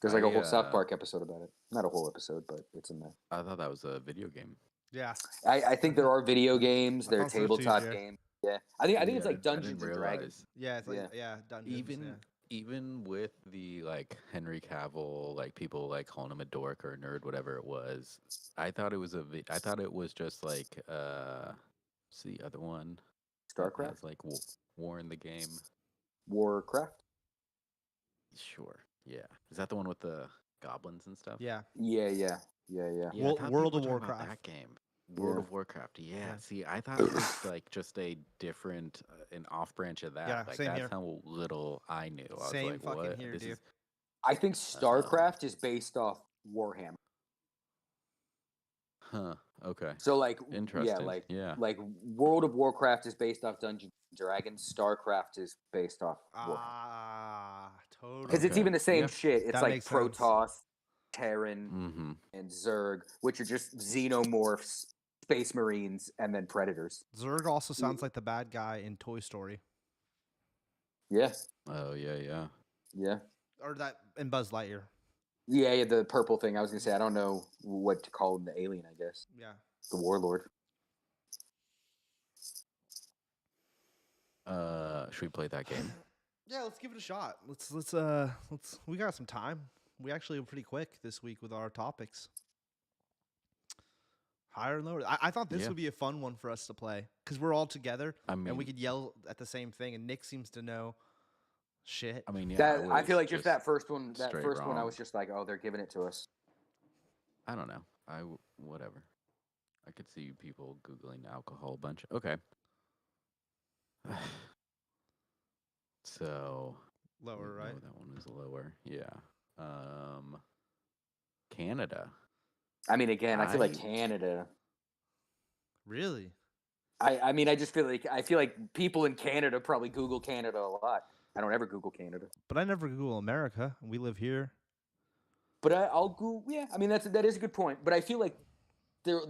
There's like a whole I, South Park episode about it. Not a whole episode, but it's in there. I thought that was a video game. Yeah. I think there are video games, there are thought so too, tabletop Jay. games. Yeah. I think it's Yeah, like I Dungeons didn't and Dragons. realize. Yeah, it's like Yeah. Dungeons. Even even with the like Henry Cavill, like people like calling him a dork or a nerd, whatever it was, I thought it was I thought it was just like what's the other one that StarCraft? has like war in the game. Warcraft? Sure, yeah. Is that the one with the goblins and stuff? Yeah. Yeah. Yeah, World- I thought World people of were talking about Warcraft. that game. World Yeah. of Warcraft. Yeah. Yeah. See, I thought it was like just a different, an off branch of that. Yeah, like same that's here. how little I knew. I was Same like, fucking what? here, This dude. is I think StarCraft is based off Warhammer. huh. Okay. So like Interesting. like Yeah. like World of Warcraft is based off Dungeons and Dragons. StarCraft is based off Warhammer. Ah, totally. Because it's Okay. even the same Yeah. shit. It's That like makes sense. Protoss, Terran, Mm-hmm. and Zerg, which are just xenomorphs, space marines, and then predators. Zurg also sounds like the bad guy in Toy Story, Yeah, Oh yeah, yeah. yeah. or that in Buzz Lightyear. Yeah, the purple thing. I was gonna say I don't know what to call him. The alien, I guess. Yeah. The warlord. Should we play that game? Yeah, let's give it a shot. Let's we got some time. We actually were pretty quick this week with our topics. Higher and lower. I thought this Yeah. would be a fun one for us to play because we're all together I mean, and we could yell at the same thing. And Nick seems to know shit. I mean, yeah. That I feel was like just that first one. That straight first one, I wrong. was just like, oh, they're giving it to us. I don't know. Whatever. I could see people googling alcohol a bunch. Okay. So Lower, right? that one was lower. Yeah. Canada. I mean, again, I feel like I- Canada. Really? I mean, I just feel like people in Canada probably Google Canada a lot. I don't ever Google Canada, But I never Google America. We live here. but I'll Google. Yeah, I mean that is a good point. But I feel like there.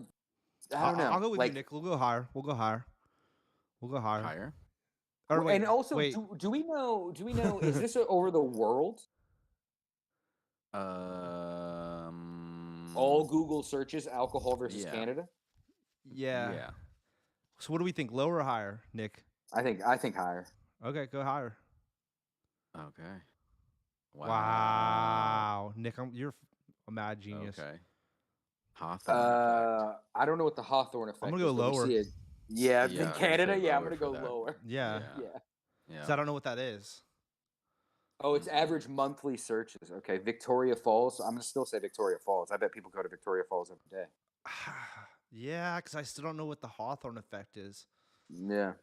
I don't know. I'll go with like, you, Nick. We'll go higher. We'll go higher. Higher. Or wait, and also, wait. do we know? Is this over the world? All Google searches alcohol versus Yeah. Canada. Yeah. Yeah. So what do we think? Lower or higher, Nick? I think higher. Okay, go higher. Okay. Wow. Nick, you're a mad genius. Okay. Hawthorne effect. I don't know what the Hawthorne effect. gonna go is, but we lower. see it. Yeah, Yeah, in I'm gonna Canada. say Yeah, I'm lower gonna go for that. lower. Yeah. Yeah. Yeah. 'Cause I don't know what that is. Oh, it's average monthly searches. Okay, Victoria Falls. I'm gonna still say Victoria Falls. I bet people go to Victoria Falls every day. Yeah, because I still don't know what the Hawthorne effect is. Yeah,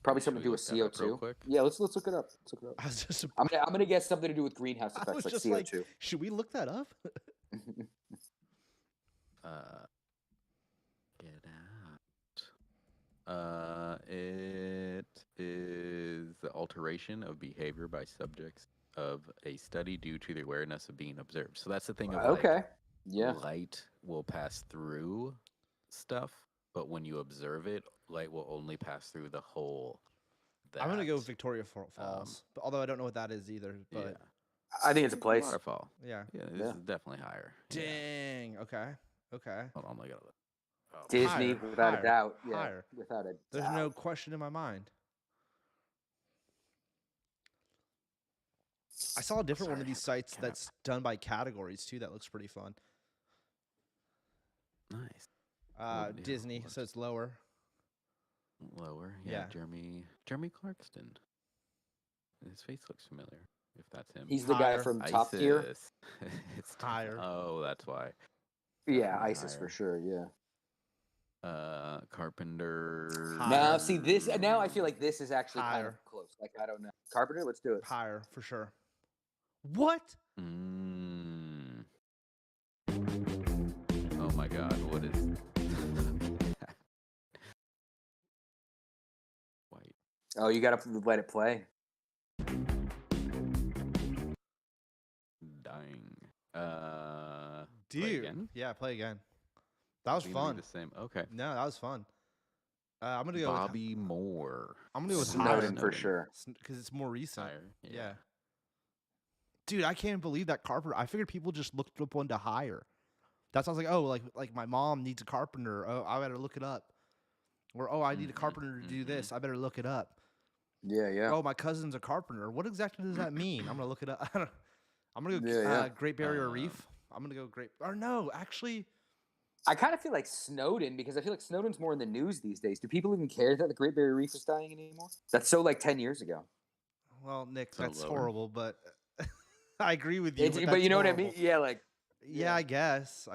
probably Should something to we do with look that up real CO2. quick? Yeah, let's look it up. Let's look it up. I was just, I'm gonna guess something to do with greenhouse I effects was like just CO2. like, should we look that up? Get out. It is the alteration of behavior by subjects of a study due to the awareness of being observed. So that's the thing of like, Okay. Yeah. light will pass through stuff, but when you observe it, light will only pass through the hole. I'm gonna go that- Victoria Falls, but although I don't know what that is either. But Yeah. I think it's a place. Waterfall. yeah. Yeah, this Yeah. is definitely higher. Yeah. Dang. Okay. Okay. Hold on, I gotta look. Oh, Disney, Higher, without higher, a doubt. Yeah. higher. Without a There's doubt. no question in my mind. I saw a different one of sorry, these sites cannot- that's done by categories too. That looks pretty fun. nice. yeah, Disney, what's- so it's lower. Lower. Yeah. Yeah. Jeremy Clarkston. His face looks familiar. if that's him. He's the guy Higher. from Top Gear. ISIS. It's Higher. Oh, that's why. Yeah, Definitely ISIS for higher. sure. Yeah. Carpenter. Higher. Now, see this. Now I feel like this is actually kind Higher. of close. Like I don't know. Carpenter, let's do it. Higher for sure. What? Mm. Oh my God! What is? White. Oh, you gotta let it play. Dying. Play Dude. again? Yeah, play again. That was Is it gonna fun. be the same. Okay. No, that was fun. I'm gonna go. Bobby Moore. I'm gonna go with Snowden higher for sure. because it's more recent. Higher. Yeah. Dude, I can't believe that carpenter. I figured people just looked up one to hire. That's why I was like, oh, like my mom needs a carpenter. Oh, I better look it up. Or oh, I need a Mhm, carpenter to do this. I better look it up. Yeah, yeah. Oh, my cousin's a carpenter. What exactly does that mean? I'm gonna look it up. I'm gonna go Yeah, yeah. Great Barrier Reef. I'm gonna go Great. Or no, actually, I kind of feel like Snowden because I feel like Snowden's more in the news these days. Do people even care that the Great Barrier Reef is dying anymore? That's so like 10 years ago. well, Nick, So that's lower. horrible, but I agree with you. But that's you know what I horrible. mean? Yeah, like Yeah, I guess.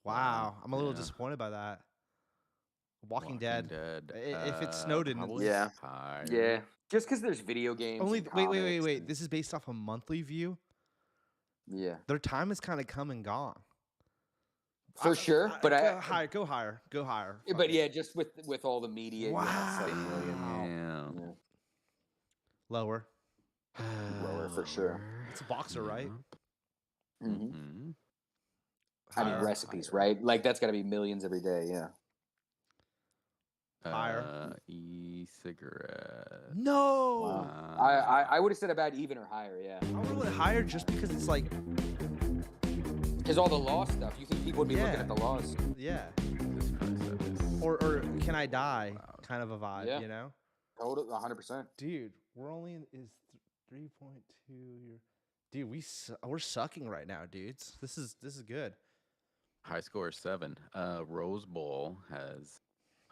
Wow, I'm a little yeah. disappointed by that. Walking Dead. Dead. If it's Snowden, Probably Yeah. higher. yeah. Just because there's video games. only and wait. comics and- This is based off a monthly view. Yeah, Their time has kind of come and gone. for sure. But go higher. Fuck But it. yeah, just with all the media. Wow. Yeah, 7 million. Damn. Yeah. Lower. Lower for sure. It's a boxer, right? hmm Mm-hmm. I mean, Higher. recipes, right? Like that's got to be millions every day. Yeah. Higher. E-cigarette. No. Wow. I would have said about even or higher. Yeah. I'm gonna go higher just because it's like, Because all the law stuff. You think people would be looking Yeah. at the laws? yeah, This probably said this. or can I die? Loud. Kind of a vibe, Yeah. you know? Total 100%. Dude, we're only is 3.2 here. Dude, we're sucking right now, dudes. This is good. High score is 7. Rose Bowl has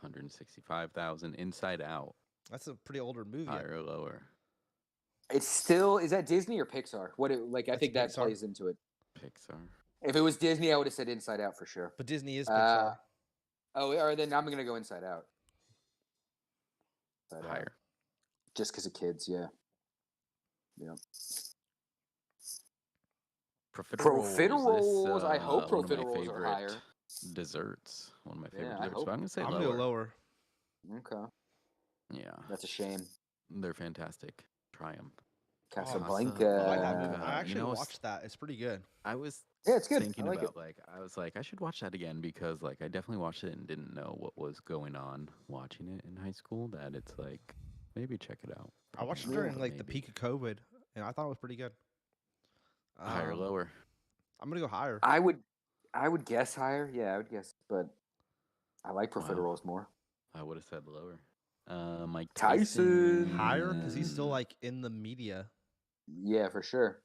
165,000. Inside Out. That's a pretty older movie. Higher or lower? It's still is that Disney or Pixar? I That's think that Pixar. plays into it. Pixar. If it was Disney, I would have said Inside Out for sure. But Disney is Pixar. Or then I'm gonna go Inside Out. Inside Out. Higher. Just because of kids, yeah. Yeah. Profiteroles, I hope one of my profiteroles are favorite higher. Desserts. One of my favorite Yeah, I desserts. hope- But I'm gonna say I'm lower. gonna go lower. Okay, Yeah, that's a shame. they're fantastic. Try them. Casablanca. I Uh, actually you know, watched that. It's pretty good. I was Yeah, it's good. thinking I like about I was like I should watch that again because like I definitely watched it and didn't know what was going on watching it in high school. That it's like maybe check it out. I watched it Probably during not, like but the maybe. peak of COVID, and I thought it was pretty good. Higher, or lower. I'm gonna go higher. I would guess higher. Yeah, I would guess, but I like profiteroles more. I would have said lower. Mike Tyson. Higher because he's still like in the media. Yeah, for sure.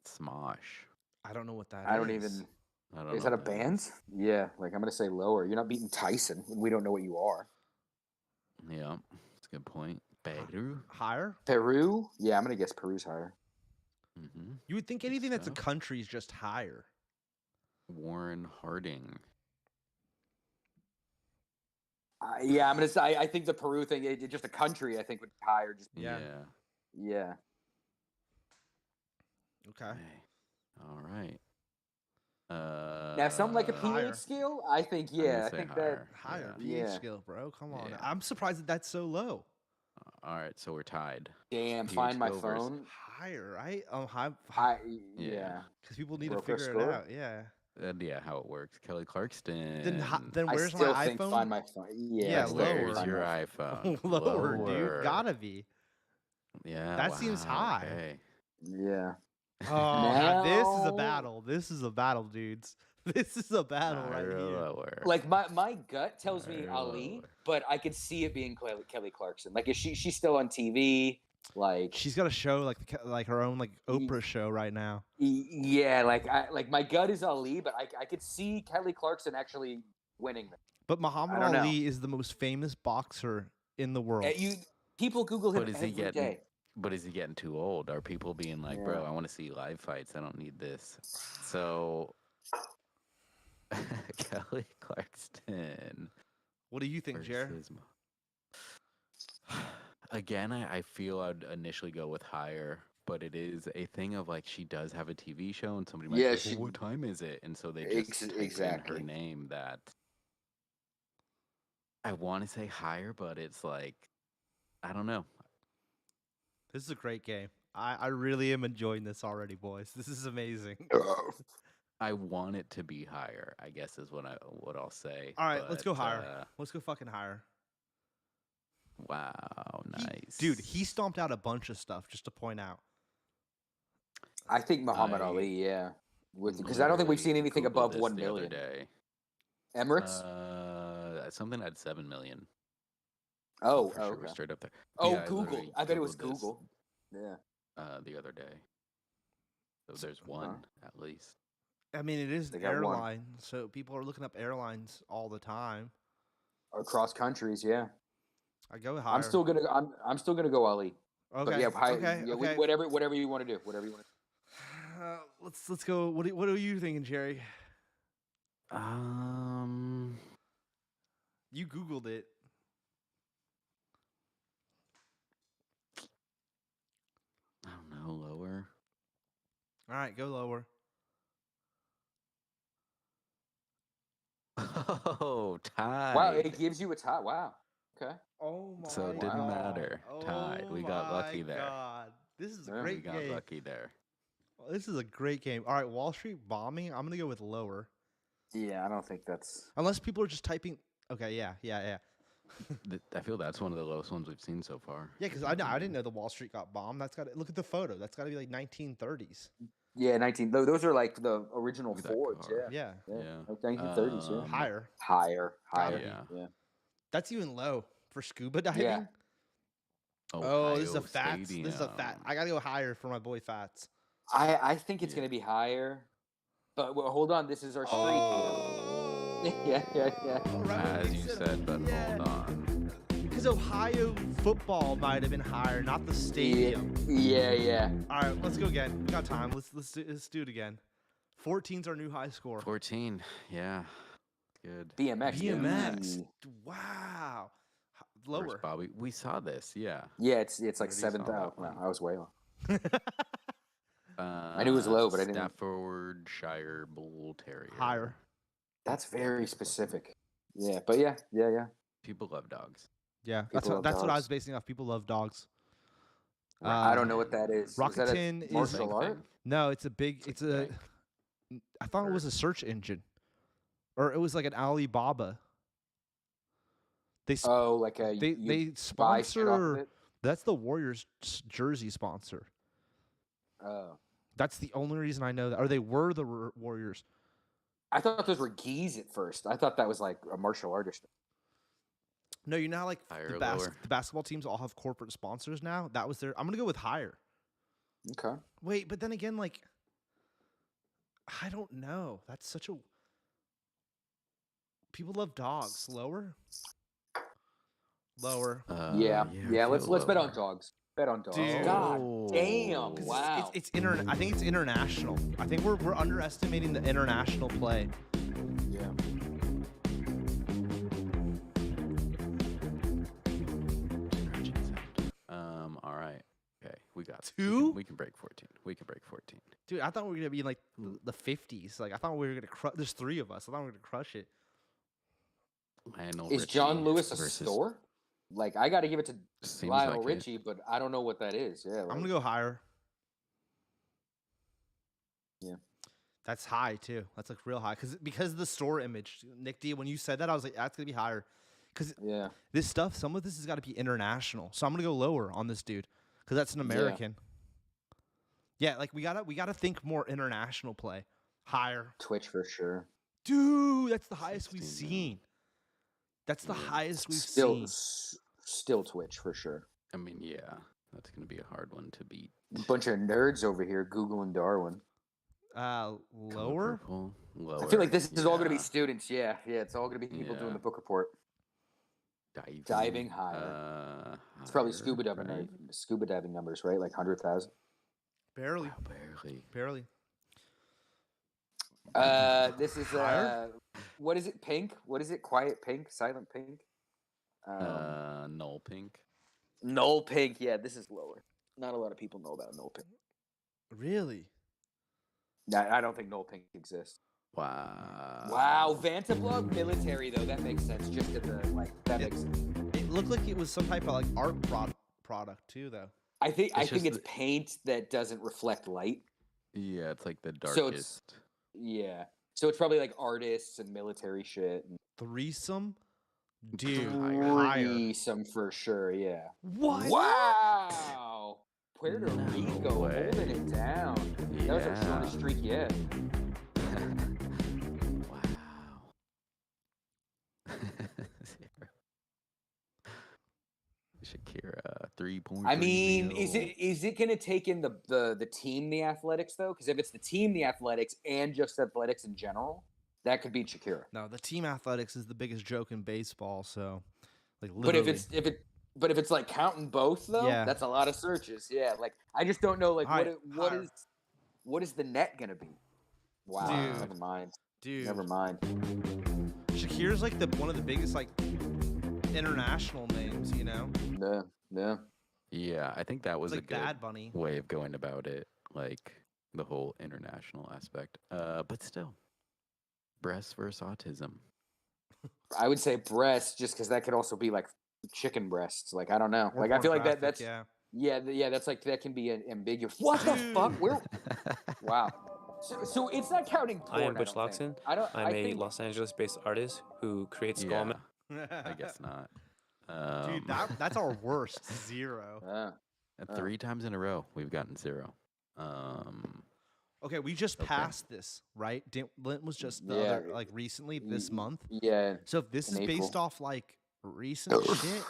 Smosh. I don't know what that is. I don't even. I don't Is know that a what band? Yeah, like I'm gonna say lower. You're not beating Tyson. We don't know what you are. Yeah, that's a good point. Peru. Higher? Peru? Yeah, I'm gonna guess Peru's higher. You would think anything that's a stuff. country is just higher. Warren Harding. Yeah, I'm gonna say. I think the Peru thing, just a country, I think would be higher. Just Yeah. yeah. Okay. Okay. All right. Now, something like a Higher. pH scale, I think. I'm gonna Yeah, I say think higher. Higher Yeah. pH scale, bro. Come on. Yeah. I'm surprised that that's so low. All right, so we're tied. that. Damn, pH find my scale versus- phone. Higher, right? High. Yeah. Because people need Real to quick figure it score? out. Yeah. Yeah, how it works. Kelly Clarkson. Then I where's still my think iPhone? find my phone. Yeah, Yeah, I still lower. think Where's Find your My- iPhone? Lower, dude. Lower. Gotta be. Yeah. That seems wow, high. Okay. Yeah. Oh, this is a Now- battle. This is a battle, dudes. This is a battle right Higher or here. lower? Like my gut tells me Higher or Ali, lower? but I could see it being Kelly Clarkson. Like, is she's still on TV? Like, She's got a show like her own like Oprah show right now. yeah, like my gut is Ali, but I could see Kelly Clarkson actually winning. But Muhammad I don't know. Ali is the most famous boxer in the world. People Google him But is he every getting? day. But is he getting too old? Are people being like, bro, I want to see live fights. I don't need this. So, Kelly Clarkson. What do you think, Jer? versus Again, I feel I'd initially go with higher, but it is a thing of like she does have a TV show, and somebody might Yeah, say, well, what time is it? And so they just type in exactly. her name. That I want to say higher, but it's like I don't know. This is a great game. I really am enjoying this already, boys. This is amazing. I want it to be higher, I guess is what I'll say. All right, let's go but, higher. Let's go fucking higher. Wow, nice. Dude, he stomped out a bunch of stuff, just to point out. I think Muhammad Ali, yeah. Because I don't think we've seen anything Googled above this 1 the million. other day. Emirates? Something had 7 million. Oh, for sure, okay. we're straight up there. Oh, Yeah, Google. literally I bet it was Googled this, Google. Yeah. the other day. So there's one at least. I mean, it is They an got one. airline, so people are looking up airlines all the time. Across countries, yeah. I go higher. I'm still gonna go Ali. Okay. But yeah, okay. whatever you want to do. Whatever you want to do. Let's go. What are you thinking, Jerry? You Googled it. I don't know, lower. All right, go lower. Oh, tied. Wow, it gives you a tie. Wow. Okay. Oh my! So it didn't matter. Tied. We got lucky there. God. This is a Yeah, great We got game. lucky there. This is a great game. All right, Wall Street bombing. I'm gonna go with lower, Yeah, I don't think that's. unless people are just typing. Okay, yeah. I feel that's one of the lowest ones we've seen so far. Yeah, because I didn't know the Wall Street got bombed. That's got look at the photo. That's got to be like 1930s. Yeah, 19. Those are like the original Look at that Fords. car. Yeah. Yeah, Like 1930s. Yeah. higher. Higher. Yeah. That's even low for scuba diving. Yeah. Oh, this is a Ohio Fats. This is a fat. Stadium. I gotta go higher for my boy Fats. I think it's gonna be higher, but hold on. This is our streak. Oh. Yeah. As you said, but hold on. Because Ohio football might have been higher, not the stadium. Yeah. All right, let's go again. We got time. Let's do it again. 14's our new high score. 14. Yeah. Good. BMX. BMX. Wow. Where's Lower. Bobby? We saw this. Yeah. Yeah, it's like Already saw 7,000. that No, one. I was way off. I knew it was low, but I didn't- Staffordshire Bull Terrier. Higher. That's very specific. Yeah, but yeah. People love dogs. Yeah, People that's love what I was dogs. basing off. People love dogs. I don't know what that is. Is that a Rakuten is martial Same art? thing. No, it's a big. It's a. bank. I thought it was a search engine, or it was like an Alibaba. Oh, like a they you they buy shit off of sponsor. it? That's the Warriors jersey sponsor. Oh, That's the only reason I know that. Or they were the Warriors. I thought those were geese at first. I thought that was like a martial artist. No, you know how like Higher the, or lower? the basketball teams all have corporate sponsors now. That was their. I'm gonna go with higher. Okay. Wait, but then again, like, I don't know. That's such a. People love dogs. Lower. Lower. Yeah. I Let's feel bet on lower. dogs. Bet on dogs. Dude. God damn! 'Cause Wow. It's I think it's international. I think we're underestimating the international play. Yeah. All right. Okay. We got Two? We can break 14. We can break 14. Dude, I thought we were gonna be in like the 50s. Like I thought we were gonna crush. There's three of us. I thought we were gonna crush it. Lionel Is John Richie Lewis a versus- store? Like I got to give it to Seems Lionel like it. Richie, but I don't know what that is. Yeah. I'm gonna go higher. Yeah. That's high too. That's like real high because of the store image. Nick D, when you said that, I was like, that's gonna be higher. Because Yeah. this stuff, some of this has got to be international. So I'm gonna go lower on this dude because that's an American. Yeah, like we gotta think more international play. Higher, Twitch for sure. dude. That's the highest we've 16 seen. That's the highest we've Still, seen. still Twitch for sure. I mean, yeah, that's gonna be a hard one to beat. Bunch of nerds over here googling Darwin. Color Lower. purple, lower. I feel like this is all going to be yeah. students. Yeah, it's all going to be people Yeah. doing the book report. Diving higher. It's probably scuba diving, right? scuba diving numbers, right? Like 100,000. Barely. Wow, barely. Barely. This is Higher? what is it? Pink? What is it? Quiet pink? Silent pink? Null pink. Null pink. Yeah, this is lower. Not a lot of people know about null pink. Really? I don't think null pink exists. Wow. Wow, Vantablack military though. That makes sense. Just at the that makes sense. It looked like it was some type of like art product too, though. I think just it's paint that doesn't reflect light. Yeah, it's like the So it's- darkest. Yeah. So it's probably like artists and military shit. And Threesome, dude. Higher. Higher. threesome for sure. Yeah. What? Wow. Puerto No Rico way. holding it down. That was our shortest streak yet. Wow. Shakira, 3.3 I mean, mil. is it going to take in the team, the Athletics though? Because if it's the team, the Athletics, and just athletics in general, that could beat Shakira. No, the team athletics is the biggest joke in baseball. So, like, But literally. if it's like counting both though, Yeah. that's a lot of searches. Yeah, like I just don't know like Higher. what is the net going to be? Wow, Dude. never mind. Dude, Never mind. Shakira's like one of the biggest like international names. You know, Yeah. Yeah, I think that was it's a like good Bad Bunny. way of going about it, like the whole international aspect. But still, breasts versus autism. I would say breasts, just because that could also be like chicken breasts. Like I don't know. Or Like I feel like pornographic, that's yeah. yeah. That's like that can be ambiguous. What the fuck? Dude. Where? Wow. So it's not counting porn. I am Butch don't think. Loxton. I I'm a think, Los Angeles-based artist who creates skull. Yeah, I guess not. Dude, that's our worst. 0. And 3 times in a row, we've gotten 0. Okay, we just Okay. passed this, right? Lint was just the Yeah. other, like recently this month. Yeah. So if this in is based April. off like recent shit,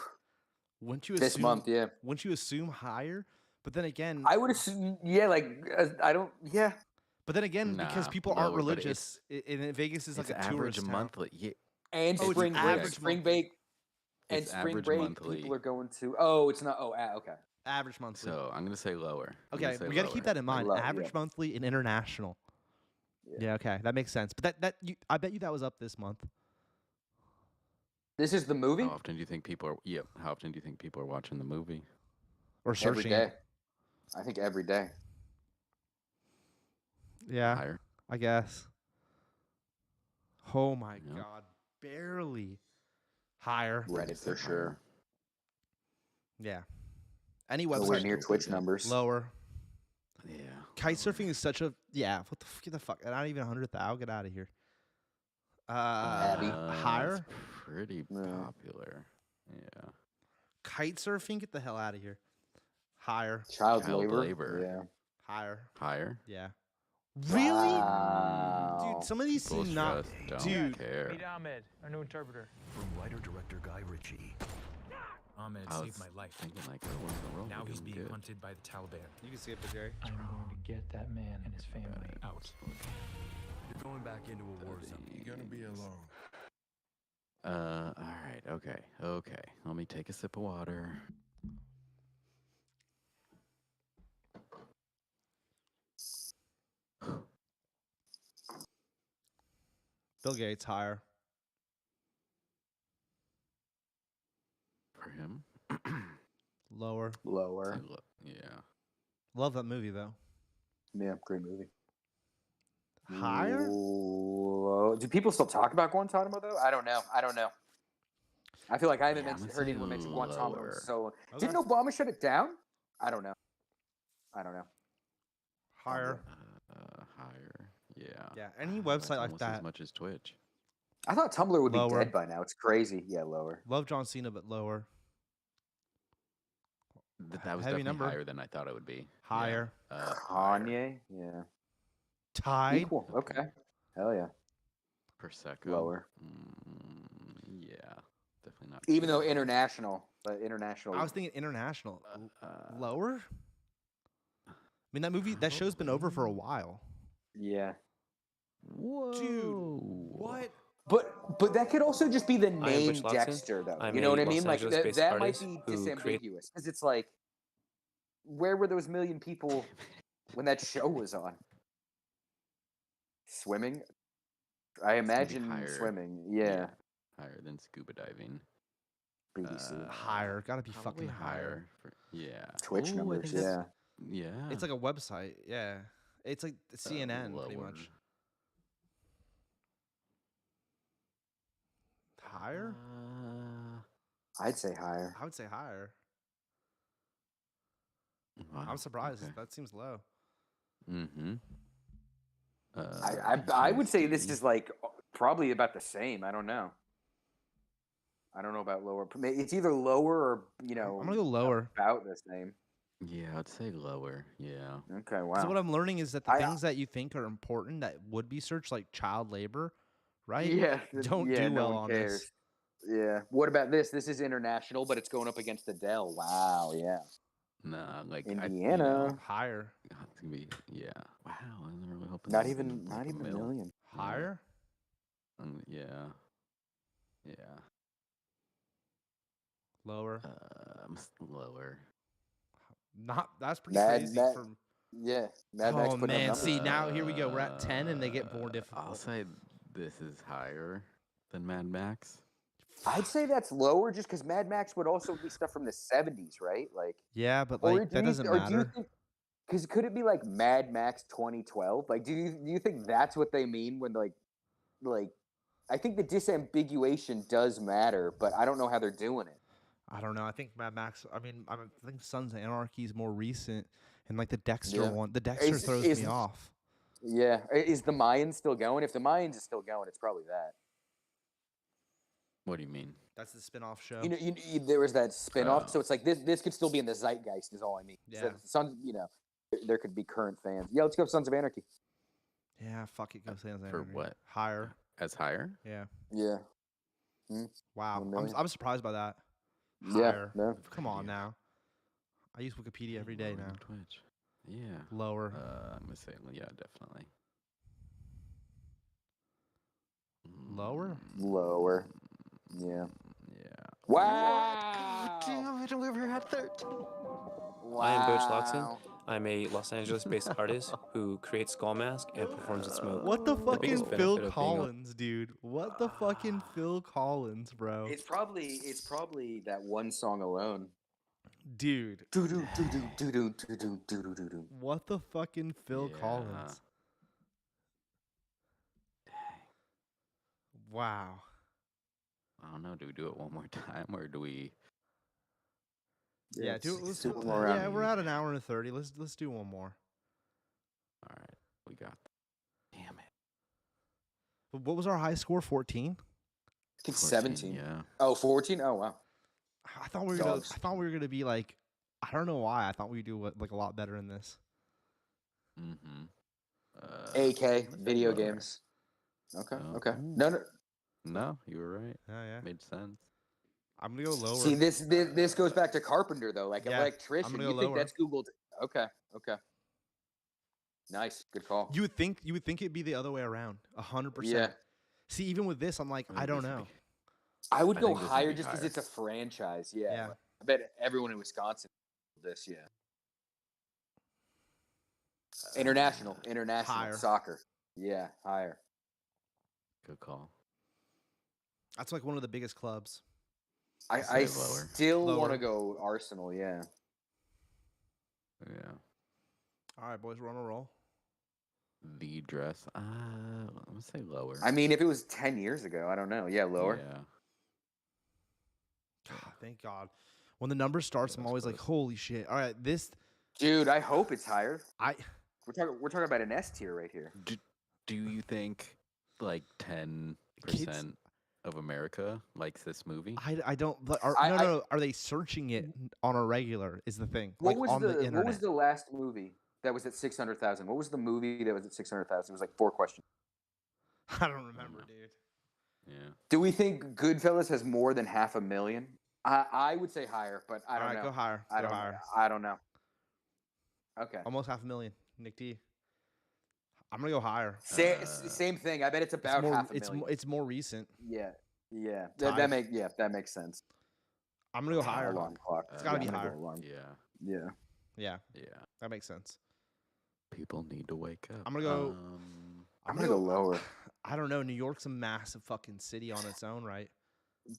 wouldn't you assume This month, yeah. Wouldn't you assume higher? But then again, I would assume, yeah. Like I don't, yeah. but then again, because Nah, people aren't lower, but religious, and Vegas is like it's a average tourist town. monthly. Yeah, And Oh, it's spring break, average spring monthly. break, and It's spring average break. monthly. People are going to. Oh, it's not. Oh, okay. Average monthly. so I'm gonna say lower. I'm Okay, gonna say we got to keep lower. that in mind. low, Average yeah. monthly and international. Yeah. Yeah, okay, that makes sense. But I bet you that was up this month This is the movie. How often do you think people are? Yep. How often do you think people are watching the movie? or Every searching day. it. I think every day. Yeah, Higher. I guess. Oh my Yeah. god, barely higher. Reddit for sure. Yeah. Any Nowhere website near Twitch digit. numbers. lower. Yeah. Kite surfing is such a What the fuck? Not even 100,000. Get out of here. Abby. Higher. It's pretty Yeah. popular. Yeah. Kite surfing. Get the hell out of here. Higher. Child Child labor. labor. Yeah. Higher. Higher. Yeah. Really? Wow. Dude, some of these People seem not. just don't Dude. care. Meet Ahmed, our new interpreter. From writer-director Guy Ritchie. Ahmed I saved was my life. thinking like, oh, what's the role? Now We're he's doing being good. hunted by the Taliban. You can see it, Jerry. I'm going to get that man and his family out. You're going back into a war zone. You're gonna be alone. All right. Okay. Let me take a sip of water. Bill Gates higher. For him. Lower. Lower. Yeah. Love that movie though. Yeah, great movie. Higher? Low. Do people still talk about Guantanamo though? I don't know. I feel like I haven't Yeah, I'm gonna heard say anyone mention Guantanamo. lower. So Okay. didn't Obama shut it down? I don't know. Higher. Higher. Yeah. Yeah. Any That's website like almost that. as much as Twitch. I thought Tumblr would Lower. be dead by now. It's crazy. Yeah, lower. Love John Cena, but lower. That was Heavy definitely number. higher than I thought it would be. Higher. Yeah. Higher. Kanye. Yeah. Tied. Equal. Okay. Hell yeah. Prosecco. Lower. Yeah. Definitely not. Even though international, but international. I was thinking international. Uh, Lower? I mean, that show's been over for a while. Yeah. Whoa. Dude, what? But that could also just be the I am name Butch Lawson. Dexter, though. I'm You know a what I Los mean? Like Angeles-based that might artist be who creates. disambiguous because it's like, where were those million people when that show was on? Swimming? I It's gonna be imagine higher. swimming. Yeah. Higher than scuba diving. BBC. Higher. Gotta be Probably fucking higher. Yeah. Twitch Ooh, I numbers. think that's- Yeah. Yeah. It's like a website. Yeah. It's like CNN pretty lower. much. Higher? I'd say higher. I would say higher. Wow, I'm surprised. okay. That seems low. Mm-hmm. I would say this PTSD. is like probably about the same. I don't know. I don't know about lower. It's either lower or I'm gonna go lower. about the same. Yeah, I'd say lower. Yeah. Okay, wow. So what I'm learning is that the I- things that you think are important that would be searched, like child labor, right? Yeah, Don't yeah, do no well one on cares. this. Yeah. What about this? This is international, but it's going up against Adele. Wow. Yeah. Nah, like Indiana. Higher. It's gonna be Wow, I wasn't really hoping. Not this was even gonna, like, a mill. million. Higher? Yeah. Lower? Lower. Not. That's pretty Mad- crazy. Mad- From Yeah. Mad Max oh put up man, numbers. see now here we go. We're at 10 and they get more I'll difficult. say this is higher than Mad Max. I'd say that's lower just because Mad Max would also be stuff from the 70s, right? Like, Yeah, but or like do that you, doesn't or do you matter. think? Because could it be like Mad Max 2012? Like, do you think that's what they mean when like? I think the disambiguation does matter, but I don't know how they're doing it. I don't know. I think Mad Max. I mean, I think Sons of Anarchy is more recent, and like the Dexter Yeah. one. The Dexter Is- throws is- me off. Yeah, is the Mayans still going? If the Mayans is still going, it's probably that. What do you mean? That's the spin-off show. There was that spin-off, so Oh. it's like this could still be in the zeitgeist. Is all I mean. Yeah. So Sons, there could be current fans. Yeah, let's go Sons of Anarchy. Yeah, fuck it. Go Sons of For Anarchy. what? Higher. As higher? Yeah. Yeah. Wow. 1 million. I'm surprised by that. Yeah. Higher. No. Come on Yeah. now. I use Wikipedia every day Lower than now. Twitch. Yeah. Lower. I'm gonna say definitely. Lower? Lower. Yeah. Yeah. Wow. Damn it! We were at 13. I am Butch Lawson. Wow. I'm a Los Angeles-based artist who creates skull mask and performs at Smoke. What the biggest fucking benefit Phil of being a- Collins, dude? What the fucking Phil Collins, bro? It's probably that one song alone. Dude, Do do do do do do do do do do do. what the fucking Phil Yeah. Collins? Wow. I don't know. Do we do it one more time, or do we? Yeah, let's let's do do one more round. Yeah, we're at an hour and 30. Let's do one more. All right, we got. Damn it. What was our high score? 14? I think 14, 17. Yeah. Oh, 14? Oh, wow. I thought we were gonna. Dogs. I thought we were gonna be like. I don't know why. I thought we'd do like a lot better in this. Mm-hmm. AK, video games. Okay, Oh. okay. No. No, you were right. Yeah. Made sense. I'm gonna go lower. See, this goes back to Carpenter, though. Like Yeah, electrician, I'm you gonna go think lower. that's Googled. Okay. Nice. Good call. You would think it'd be the other way around. 100%. Yeah. See, even with this, I'm like, I don't know. I would I go think this would higher be just because higher. it's a franchise. Yeah. Yeah. I bet everyone in Wisconsin this, yeah. International Higher. soccer. Yeah, higher. Good call. That's like one of the biggest clubs. I Say lower. still want Lower. to go Arsenal, yeah. Yeah. All right, boys, we're on a roll. The dress. I'm gonna say lower. I mean, if it was 10 years ago, I don't know. Yeah, lower. Yeah. God, thank God. When the number starts, I'm that's always like, close. holy shit. All right, this Dude, I hope it's higher. I We're talking about an S tier right here. Do you think like 10% Kids- of America likes this movie? I don't. But are, I- no. Are they searching it on a regular? Is the thing What like was on the what internet? was the last movie that was at 600,000? What was the movie that was at 600,000? It was like 4 questions. I don't remember, dude. Yeah. Do we think Goodfellas has more than 500,000? I would say higher, but I All don't right, know. go higher. I Go don't higher. I don't know. Okay. Almost 500,000. Nick D. I'm gonna go higher. Same thing. I bet it's about half a million. It's more recent. Yeah, yeah. Tied. That makes sense. I'm gonna go higher. Alarm clock. It's gotta be I'm gonna higher. go alarm. Yeah. Yeah. Yeah, Yeah. that makes sense. People need to wake up. I'm gonna go. I'm gonna go lower. I don't know. New York's a massive fucking city on its own, right?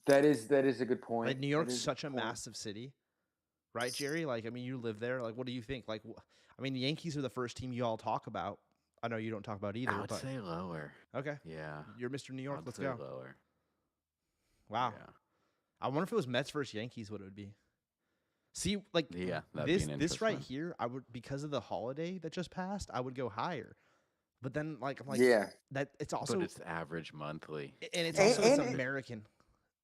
That is a good point. Like New That York's is such a point. massive city, right, Jerry? Like, I mean, you live there. Like, what do you think? Like, I mean, the Yankees are the first team you all talk about. I know you don't talk about either. I would but say lower. okay, Yeah. you're Mr. New York. I'd Let's say go. lower. Wow. Yeah. I wonder if it was Mets versus Yankees, what it would be. See, like Yeah, that'd be an this right interesting. here, I would, because of the holiday that just passed, I would go higher. But then, like, I'm like, Yeah. that it's also, But it's average monthly. and it's And- also it's and- American.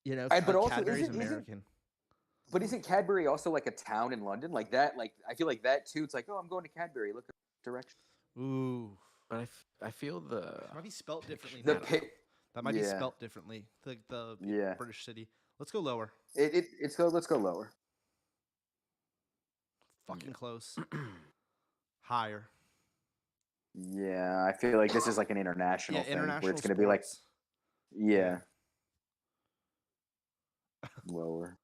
You know, but like also Cadbury's isn't- American. But isn't Cadbury also like a town in London? Like that? Like I feel like that too. It's like, oh, I'm going to Cadbury. Look at the direction. Ooh, But I feel the it might be spelt differently. The now. pit. That might be yeah. spelt differently. Like the Yeah. British city. Let's go lower. Let's go lower. Fucking close. Higher. Yeah, I feel like this is like an international thing international where it's going to be like, sports. yeah, lower.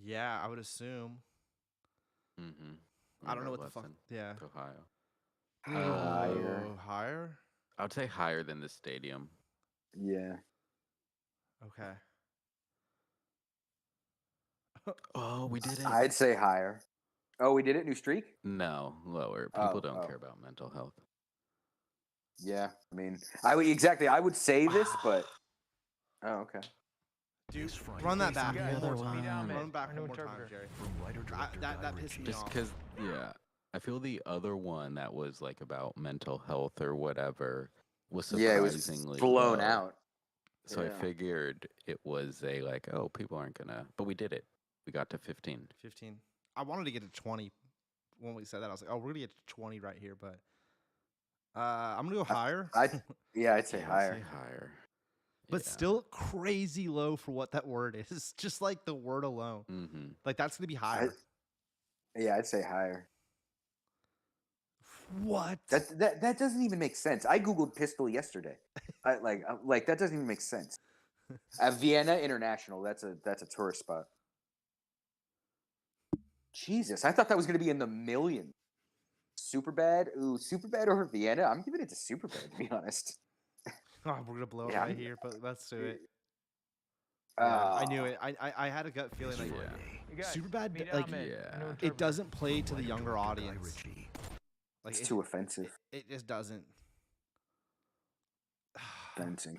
Yeah, I would assume. Mm-hmm. I don't know what the fuck. Yeah. Ohio. Higher. Oh, higher. I would say higher than the stadium. Yeah. Okay. Oh, we did it. I'd say higher. Oh, we did it. New streak. No, lower. People Oh, don't oh. care about mental health. Yeah, I mean, I would exactly. I would say this, but oh, okay. Dude, This Friday, run that facing back. the Guys, other speed one. Ahmed, Run back our new one more time, interpreter. Jerry. from writer-director That Guy pissed me Ritchie. Just off. because, yeah, I feel the other one that was like about mental health or whatever was Yeah, it was surprisingly blown low. out. So I Yeah. figured it was a like, oh, people aren't gonna, but we did it. We got to 15. 15. I wanted to get to 20 when we said that. I was like, oh, we're gonna get to 20 right here, but I'm gonna go higher. I'd say Yeah, higher. Say higher. But Yeah. still crazy low for what that word is. Just like the word alone. Mm-hmm. Like that's gonna be higher. Yeah, I'd say higher. What? That doesn't even make sense. I googled pistol yesterday. Like that doesn't even make sense. Vienna International. That's a tourist spot. Jesus, I thought that was going to be in the millions. Superbad, Superbad over Vienna. I'm giving it to Superbad, to be honest. Oh, we're gonna blow it Yeah, right I'm- here, but let's do it. Yeah, I knew it. I had a gut feeling like You guys, super bad. meet Like Ahmed, yeah. our new it interpreter. doesn't play to the younger Writer-director Guy audience. Ritchie. Like It's it, too offensive. it just doesn't. Fencing.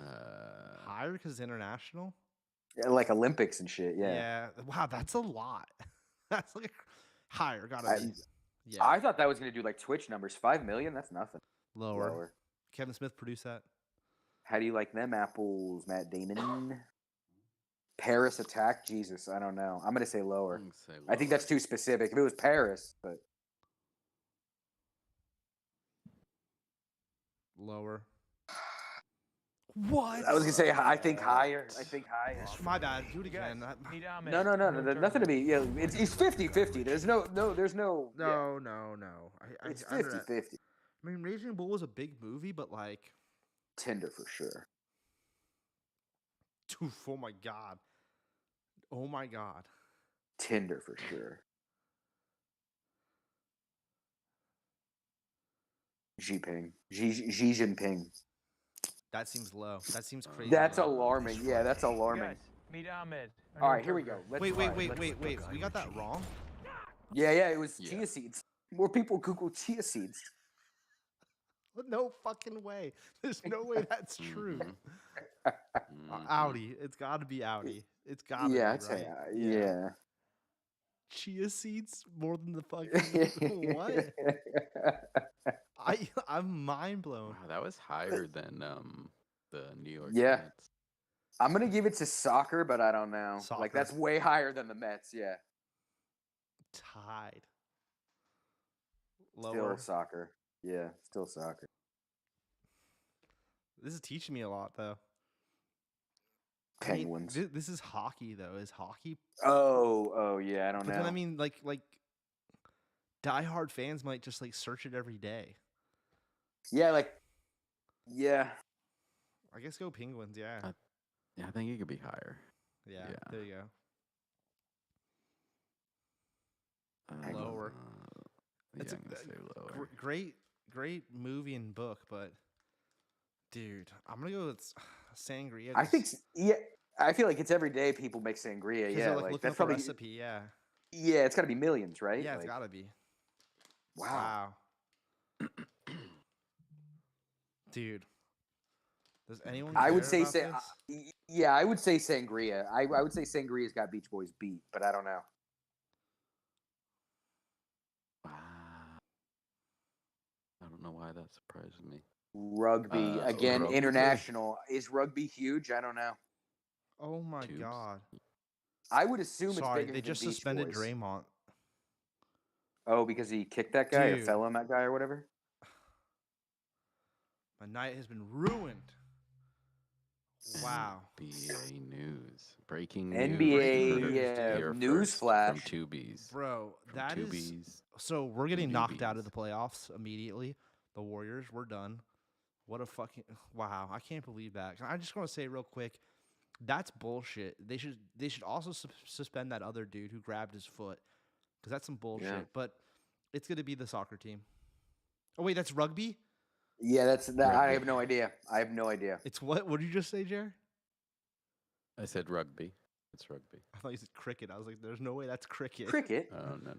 Higher because it's international. Yeah, like Olympics and shit. Yeah. Yeah. Wow, that's a lot. That's like higher. Gotta I- be. Yeah. I thought that was going to do like Twitch numbers. 5 million. That's nothing. Lower. Kevin Smith produced that. How do you like them apples, Matt Damon? Paris Attack? Jesus, I don't know. I'm going to say lower. I think that's too specific. If it was Paris, but Lower. What? I was going to say I think higher. I think higher. My bad. Do it You guys, again. meet Ahmed, No, our new nothing to interpreter. be. Yeah, it's 50-50. There's no. Yeah, No. it's I under that. 50-50. I mean, Raging Bull was a big movie, but like, Tinder for sure. oof, oh my god. Oh my god. Tinder for sure. Xi Jinping. That seems low. That seems crazy. That's low. alarming. Yeah, that's You alarming. guys, meet Ahmed. our All new right, here we go. interpreter. Let's Wait, try. wait. We got that wrong. Yeah, it was Yeah. chia seeds. More people Google chia seeds. No fucking way. There's no way that's true. Mhm. Audi. It's got to be Audi. It's got to Yeah, be, I'd say right? yeah. Chia seeds more than the fucking what? I'm mind blown. Wow, that was higher than the New York Yeah. Mets. I'm gonna give it to soccer, but I don't know. Soccer. Like that's way higher than the Mets. Yeah, Tied. still Lower. soccer. Yeah, still soccer. This is teaching me a lot though. I mean, Penguins. this is hockey though. Is hockey? Oh yeah. I don't But know. then I mean, like diehard fans might just like search it every day. Yeah, like Yeah. I guess go Penguins. Yeah. Yeah, I think it could be higher. Yeah. yeah. There you go. Uh, Lower. Yeah, It's I'm gonna say lower. great movie and book, but dude, I'm gonna go with Sangria. I think, yeah, I feel like it's every day people make sangria. because Yeah, they're like like looking that's up the probably, recipe. Yeah. yeah, it's got to be millions, right? Yeah, it's Like, gotta be. wow. Dude, does anyone I care would say, about this? yeah, I would say sangria. I would say sangria's got Beach Boys beat, but I don't know. Wow. I don't know why that surprised me. Rugby again, rugby. international. Is rugby huge? I don't know. Oh my Tubes. god. I would assume Sorry, it's bigger they than just Beach suspended Boys. Draymond. Oh, because he kicked that guy or Dude. fell on that guy or whatever. My night has been ruined. Wow. NBA news. Breaking NBA, news. yeah, Here news first flash. from Tubies. Bro, From that is Tubies. so we're getting knocked out of Newbies. the playoffs immediately. The Warriors, we're done. What a fucking wow! I can't believe that. I just want to say real quick, that's bullshit. They should also suspend that other dude who grabbed his foot because that's some bullshit. Yeah. But it's gonna be the soccer team. Oh wait, that's rugby. Yeah, that's that. I Rugby. have no idea. I have no idea. It's what? What did you just say, Jer? I said rugby. It's rugby. I thought you said cricket. I was like, there's no way that's cricket. Cricket. Oh, no.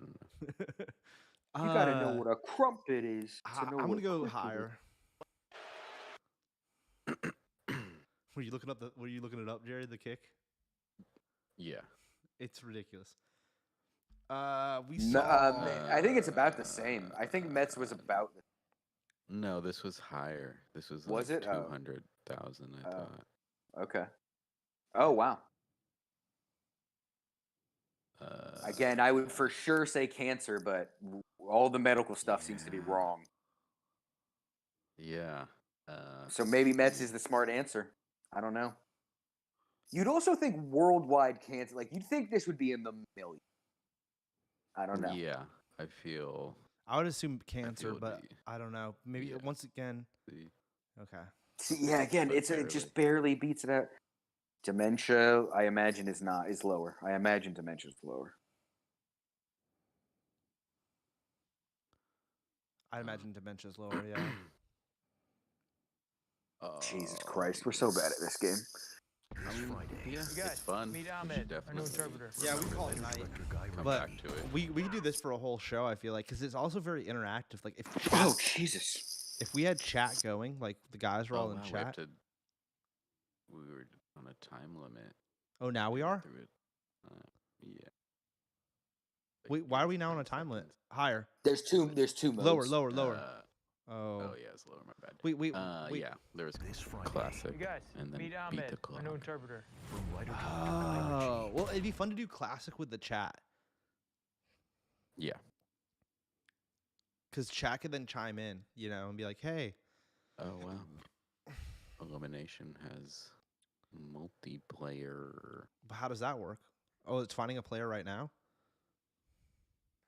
You gotta know what a crumpet is to know I'm what gonna go cricket is. higher. Were you looking up Were you looking it up, Jerry? The kick. Yeah. It's ridiculous. We No, saw. I think it's about the same. I think Mets was about the No, this was higher. This was Was like it? Oh. 200,000, I Oh. thought. Okay. Oh wow. Again, I would for sure say cancer, but all the medical stuff seems to be Yeah. wrong. Yeah. So maybe Mets is the smart answer. I don't know. You'd also think worldwide cancer, like you'd think this would be in the millions. I don't know. Yeah, I feel I would assume feel cancer, it'd but be- I don't know. Maybe yeah. once again. the Okay. See, yeah, again, But it just barely beats it out. Dementia, I imagine, is lower. I imagine dementia is lower. I imagine dementia's lower. Yeah. Jesus Christ, we're so bad at this game. I mean, yeah, You guys, it's fun. meet We should Ahmed, our new definitely interpreter. Yeah, we call it night. come But back to it. we could do this for a whole show. I feel like because it's also very interactive. Like Oh Jesus! if we had chat going, like the guys were all in wow, chat. we were on a time limit. Oh, now we are. Through it. Yeah. Like Wait, why are we now on a 10 time limit? seconds. Higher. There's two modes. Lower. Oh Oh. yeah, it's lower. My bad. Wait. Yeah, there was This Friday. classic, You guys, and then meet beat Ahmed, the our new clock. interpreter. From lighter to Oh. Well, it'd be fun to do classic with the chat. Yeah. Because chat could then chime in, and be like, hey. Oh wow. Elimination has multiplayer. But how does that work? Oh, it's finding a player right now?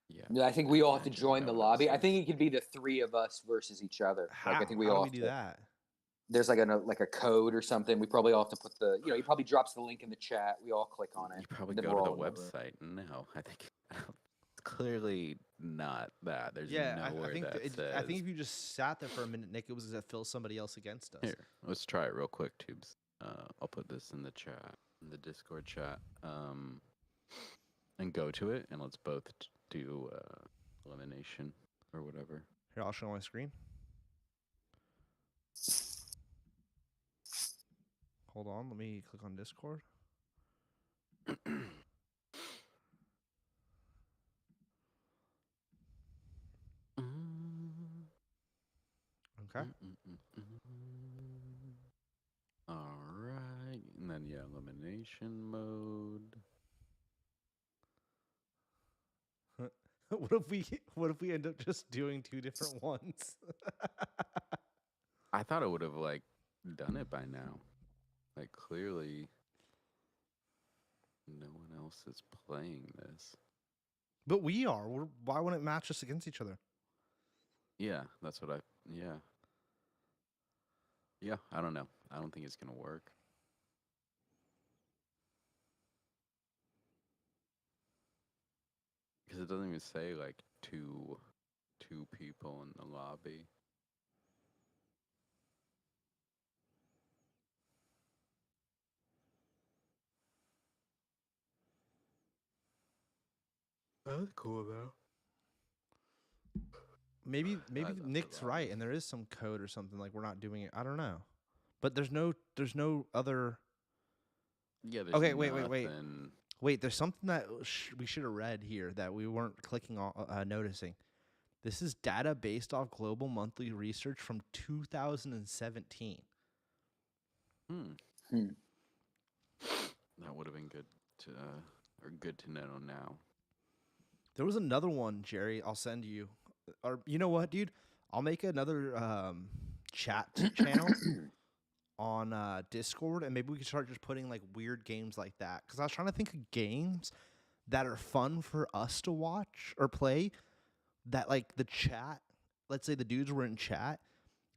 Yeah. Yeah, I think we all have to Imagine join how the it lobby. I is. think it could be the three of us versus each other. How? Like I think we How all do have we do to- that? There's like a code or something. We probably all have to put he probably drops the link in the chat. We all click on it. You probably then go we're to the all in that room. website. No, I think it's clearly not that. There's Yeah, nowhere I think that says. I think if you just sat there for a minute, Nick, it was to fill somebody else against us. Here, let's try it real quick, Tubes. I'll put this in the chat, in the Discord chat, and go to it, and let's both do elimination or whatever. Here, I'll show my screen. Hold on, let me click on Discord. Okay. All right, and then yeah, elimination mode. What if we end up just doing two different ones? I thought I would have like done it by now. Like clearly, no one else is playing this. But we are. Why wouldn't it match us against each other? Yeah, that's what I. Yeah. Yeah, I don't know. I don't think it's gonna work. Because it doesn't even say like two people in the lobby. That's cool though. Maybe That's not Nick's the right, lobby. and there is some code or something like we're not doing it. I don't know, but there's no other. Yeah, there's Okay, wait. nothing. Wait, there's something that we should have read here that we weren't clicking on, noticing. This is data based off global monthly research from 2017. Hmm. That would have been good to or good to know now. There was another one, Jerry. I'll send you. Or you know what, dude? I'll make another chat channel on Discord, and maybe we can start just putting like weird games like that. Because I was trying to think of games that are fun for us to watch or play. That like the chat. Let's say the dudes were in chat.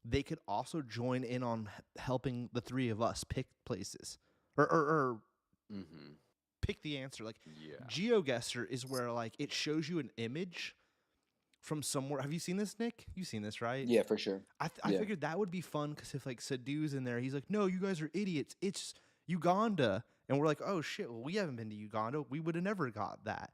They could also join in on helping the three of us pick places or Mm-hmm. pick the answer. Like Yeah. GeoGuessr is where like it shows you an image from somewhere. Have you seen this, Nick? You've seen this, right? Yeah, for sure. I Yeah. figured that would be fun because if like Sadhu's in there, he's like, "No, you guys are idiots. It's Uganda," and we're like, "Oh shit, well we haven't been to Uganda. We would have never got that."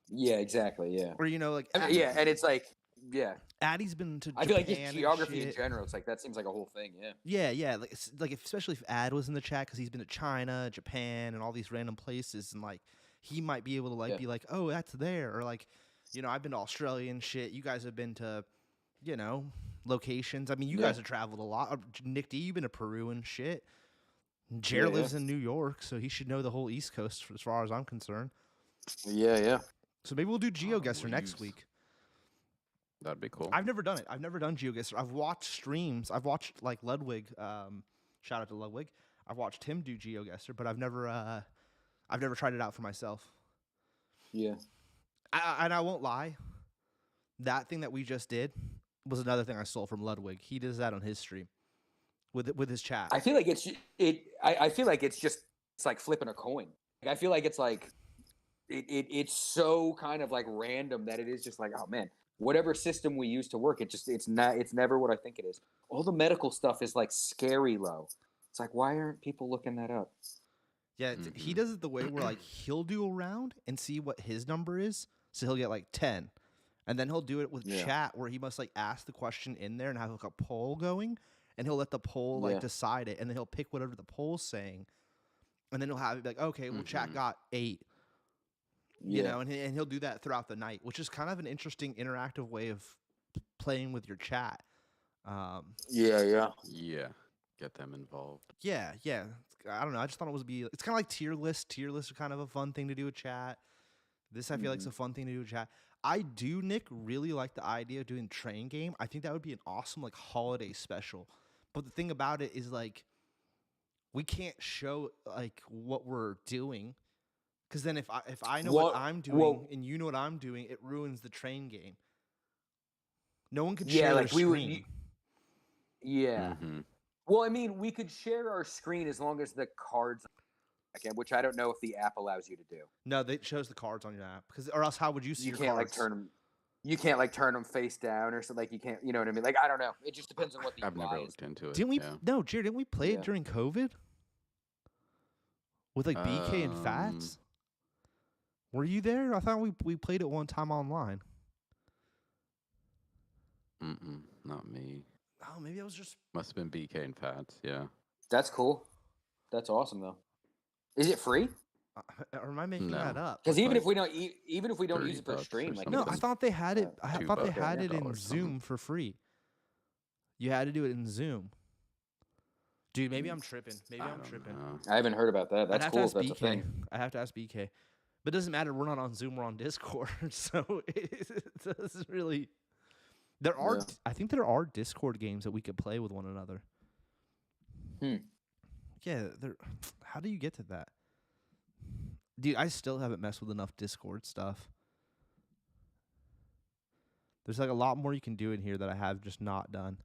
Yeah, exactly. Yeah. Or you know, like I mean, yeah, and it's like, yeah. Addie's been to I Japan feel like just and geography in shit. general. It's like that seems like a whole thing. Yeah. Yeah, like especially if Ad was in the chat because he's been to China, Japan, and all these random places, and like he might be able to like Yeah. be like, "Oh, that's there," or like, you know, I've been to Australia and shit. You guys have been to, you know, locations. I mean, you Yeah. guys have traveled a lot. Nick D, you've been to Peru and shit. Jared Yeah, lives in New York, so he should know the whole East Coast as far as I'm concerned. Yeah. So maybe we'll do GeoGuessr we'll next use- week. That'd be cool. I've never done it. I've never done GeoGuessr. I've watched streams. I've watched like Ludwig. Shout out to Ludwig. I've watched him do GeoGuessr, but I've never tried it out for myself. Yeah. And I won't lie. That thing that we just did was another thing I stole from Ludwig. He does that on his stream with his chat. I feel like I feel like it's like flipping a coin. Like, I feel like it's like it's so kind of like random that it is just like, oh man, whatever system we use to work, it's never what I think it is. All the medical stuff is like scary low. It's like, why aren't people looking that up? Yeah, he does it the way where like he'll do a round and see what his number is, so he'll get like 10, and then he'll do it with Yeah. chat where he must like ask the question in there and have like a poll going, and he'll let the poll like Yeah. decide it, and then he'll pick whatever the poll's saying, and then he'll have it be like, okay, well chat Mhm. got 8, you know, and he'll do that throughout the night, which is kind of an interesting interactive way of playing with your chat. Yeah. Yeah. Get them involved. Yeah. I don't know. I just thought it's kind of like tier lists. Tier lists are kind of a fun thing to do with chat. This I feel like is a fun thing to do with chat. I do, Nick, really like the idea of doing train game. I think that would be an awesome like holiday special. But the thing about it is like we can't show like what we're doing because then if I know what I'm doing and you know what I'm doing, it ruins the train game. No one could share like their we would. screen. Yeah. Mm-hmm. Well, I mean, we could share our screen as long as the cards, which I don't know if the app allows you to do. No, it shows the cards on your app or else how would you see You your can't cards? like turn them. You can't like turn them face down or something. Like you can't. You know what I mean? Like I don't know. It just depends on what the I've never UI is. looked into it. Didn't we? Yeah. No, Jared, didn't we play Yeah. it during COVID with like BK and Fats? Were you there? I thought we played it one time online. Not me. Oh, maybe I was just. Must have been BK and Fats. Yeah. That's cool. That's awesome though. Is it free? Or am I making No. that up? Because even like if we don't use it per $30 or stream, like No, something. I thought they had it. I thought they $2 had it in $2 Zoom something. for free. You had to do it in Zoom. Dude, maybe I'm tripping. Maybe I I'm don't tripping. know. I haven't heard about that. I'd That's have cool. to If ask that's a BK. thing. I have to ask BK. But it doesn't matter. We're not on Zoom. We're on Discord. So it doesn't really. There are. Yeah. I think there are Discord games that we could play with one another. Yeah. How do you get to that? Dude, I still haven't messed with enough Discord stuff. There's like a lot more you can do in here that I have just not done.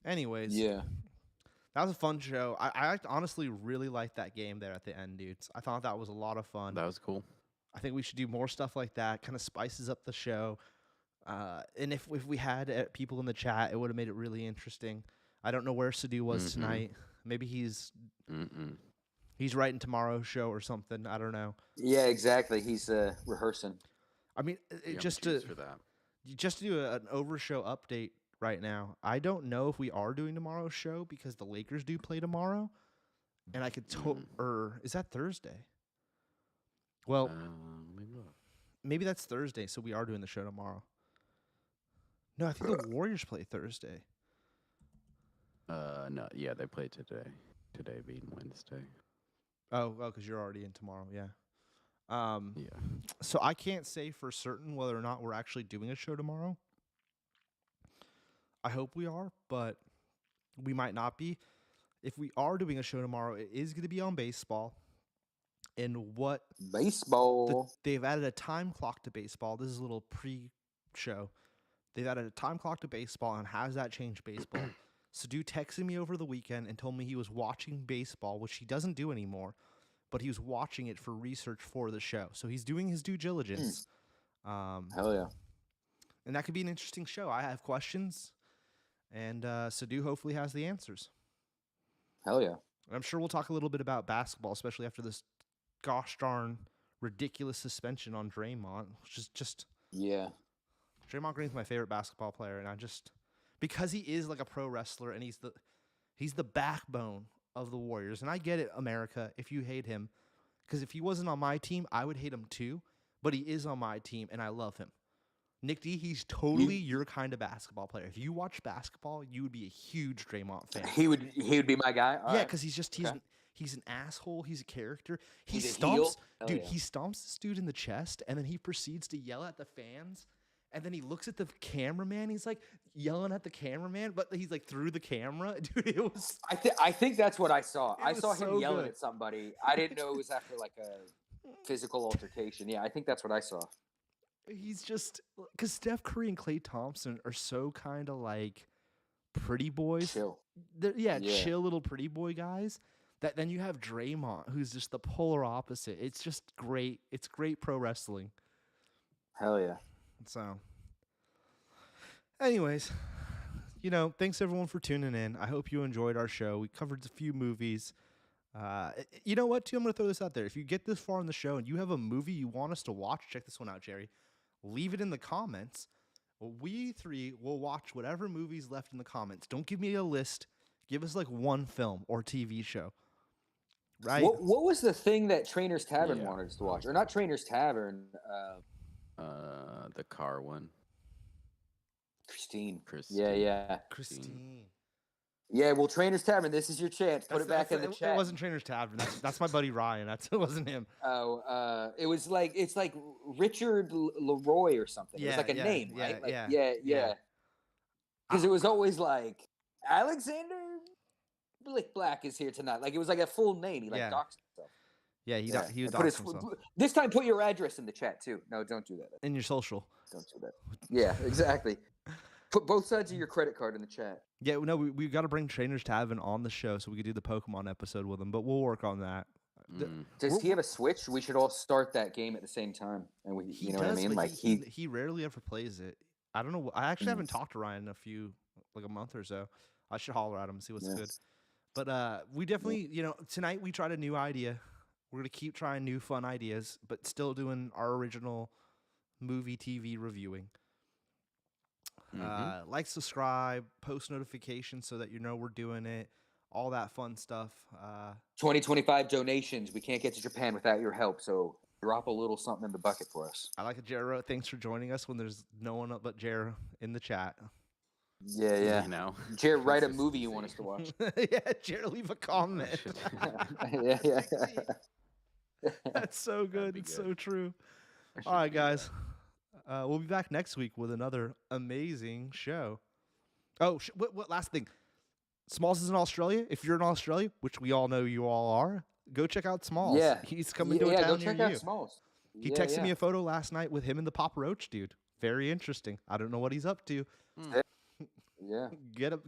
Anyways. Yeah. That was a fun show. I honestly really liked that game there at the end, dudes. I thought that was a lot of fun. That was cool. I think we should do more stuff like that. Kind of spices up the show. And if we had people in the chat, it would have made it really interesting. I don't know where Sadu was tonight. Maybe he's writing tomorrow's show or something. I don't know. Yeah, exactly. He's rehearsing. I mean, just to do an OVerShow update right now. I don't know if we are doing tomorrow's show because the Lakers do play tomorrow, and I could or is that Thursday? Well, maybe that's Thursday, so we are doing the show tomorrow. No, I think the Warriors play Thursday. No, yeah, they play today. Today being Wednesday. Oh, because you're already in tomorrow, yeah. Yeah. So I can't say for certain whether or not we're actually doing a show tomorrow. I hope we are, but we might not be. If we are doing a show tomorrow, it is going to be on baseball. And what baseball? They've added a time clock to baseball. This is a little pre-show. They've added a time clock to baseball, and how does that change baseball? Sadu texted me over the weekend and told me he was watching baseball, which he doesn't do anymore, but he was watching it for research for the show. So he's doing his due diligence. Hell yeah. And that could be an interesting show. I have questions, and Sadu hopefully has the answers. Hell yeah. And I'm sure we'll talk a little bit about basketball, especially after this gosh darn ridiculous suspension on Draymond, which is just... Yeah. Draymond Green's my favorite basketball player, and I just... Because he is like a pro wrestler, and he's the backbone of the Warriors. And I get it, America, if you hate him. Because if he wasn't on my team, I would hate him too. But he is on my team, and I love him. Nick D, he's totally your kind of basketball player. If you watch basketball, you would be a huge Draymond fan. He would be my guy. All yeah, right. because he's an asshole. He's a character. He's a heel? Dude, yeah. he stomps this dude in the chest, and then he proceeds to yell at the fans. And then he looks at the cameraman. He's like yelling at the cameraman, but he's like through the camera. Dude, it was. I think that's what I saw. I saw him so yelling good. at somebody. I didn't know it was after like a physical altercation. Yeah, I think that's what I saw. He's just because Steph Curry and Klay Thompson are so kind of like pretty boys. Chill. Yeah, chill little pretty boy guys. That then you have Draymond, who's just the polar opposite. It's just great. It's great pro wrestling. Hell yeah. So, anyways, thanks everyone for tuning in. I hope you enjoyed our show. We covered a few movies. You know what, too? I'm going to throw this out there. If you get this far in the show and you have a movie you want us to watch, check this one out, Jerry. Leave it in the comments. We three will watch whatever movie's left in the comments. Don't give me a list. Give us like one film or TV show. Right? What was the thing that Trainer's Tavern wanted us to watch? Or not Trainer's Tavern. The car one. Christine. Yeah. Christine. Yeah, well, Trainer's Tavern, this is your chance. Put it back in the chat. It wasn't Trainer's Tavern. That's my buddy Ryan. It wasn't him. Oh, it's like Richard Leroy or something. It was like a name, right? Yeah. Because it was always like Alexander Black is here tonight. Like it was like a full name. He doxed himself. Yeah, he would put dox himself. This time, put your address in the chat too. No, don't do that. In your social. Don't do that. Yeah, exactly. Put both sides of your credit card in the chat. Yeah, no, we got to bring Trainer's Tavern on the show so we could do the Pokemon episode with him, but we'll work on that. Does he have a Switch? We should all start that game at the same time, and you know what I mean? Like he rarely ever plays it. I don't know. I actually haven't talked to Ryan in a month or so. I should holler at him and see what's good. But we definitely, tonight we tried a new idea. We're gonna keep trying new fun ideas, but still doing our original movie TV reviewing. Like, subscribe, post notifications so that we're doing it, all that fun stuff. 2025 donations. We can't get to Japan without your help, so drop a little something in the bucket for us. I like it, Jera. Thanks for joining us when there's no one but Jera in the chat. Yeah. Jared, write a movie you want us to watch. Yeah, Jared, leave a comment. yeah. That's so good. It's so true. All right, guys. We'll be back next week with another amazing show. Oh, what last thing? Smalls is in Australia. If you're in Australia, which we all know you all are, go check out Smalls. Yeah. He's coming to a town go near check you. out Smalls. He texted me a photo last night with him and the Papa Roach dude. Very interesting. I don't know what he's up to. Yeah. Get him.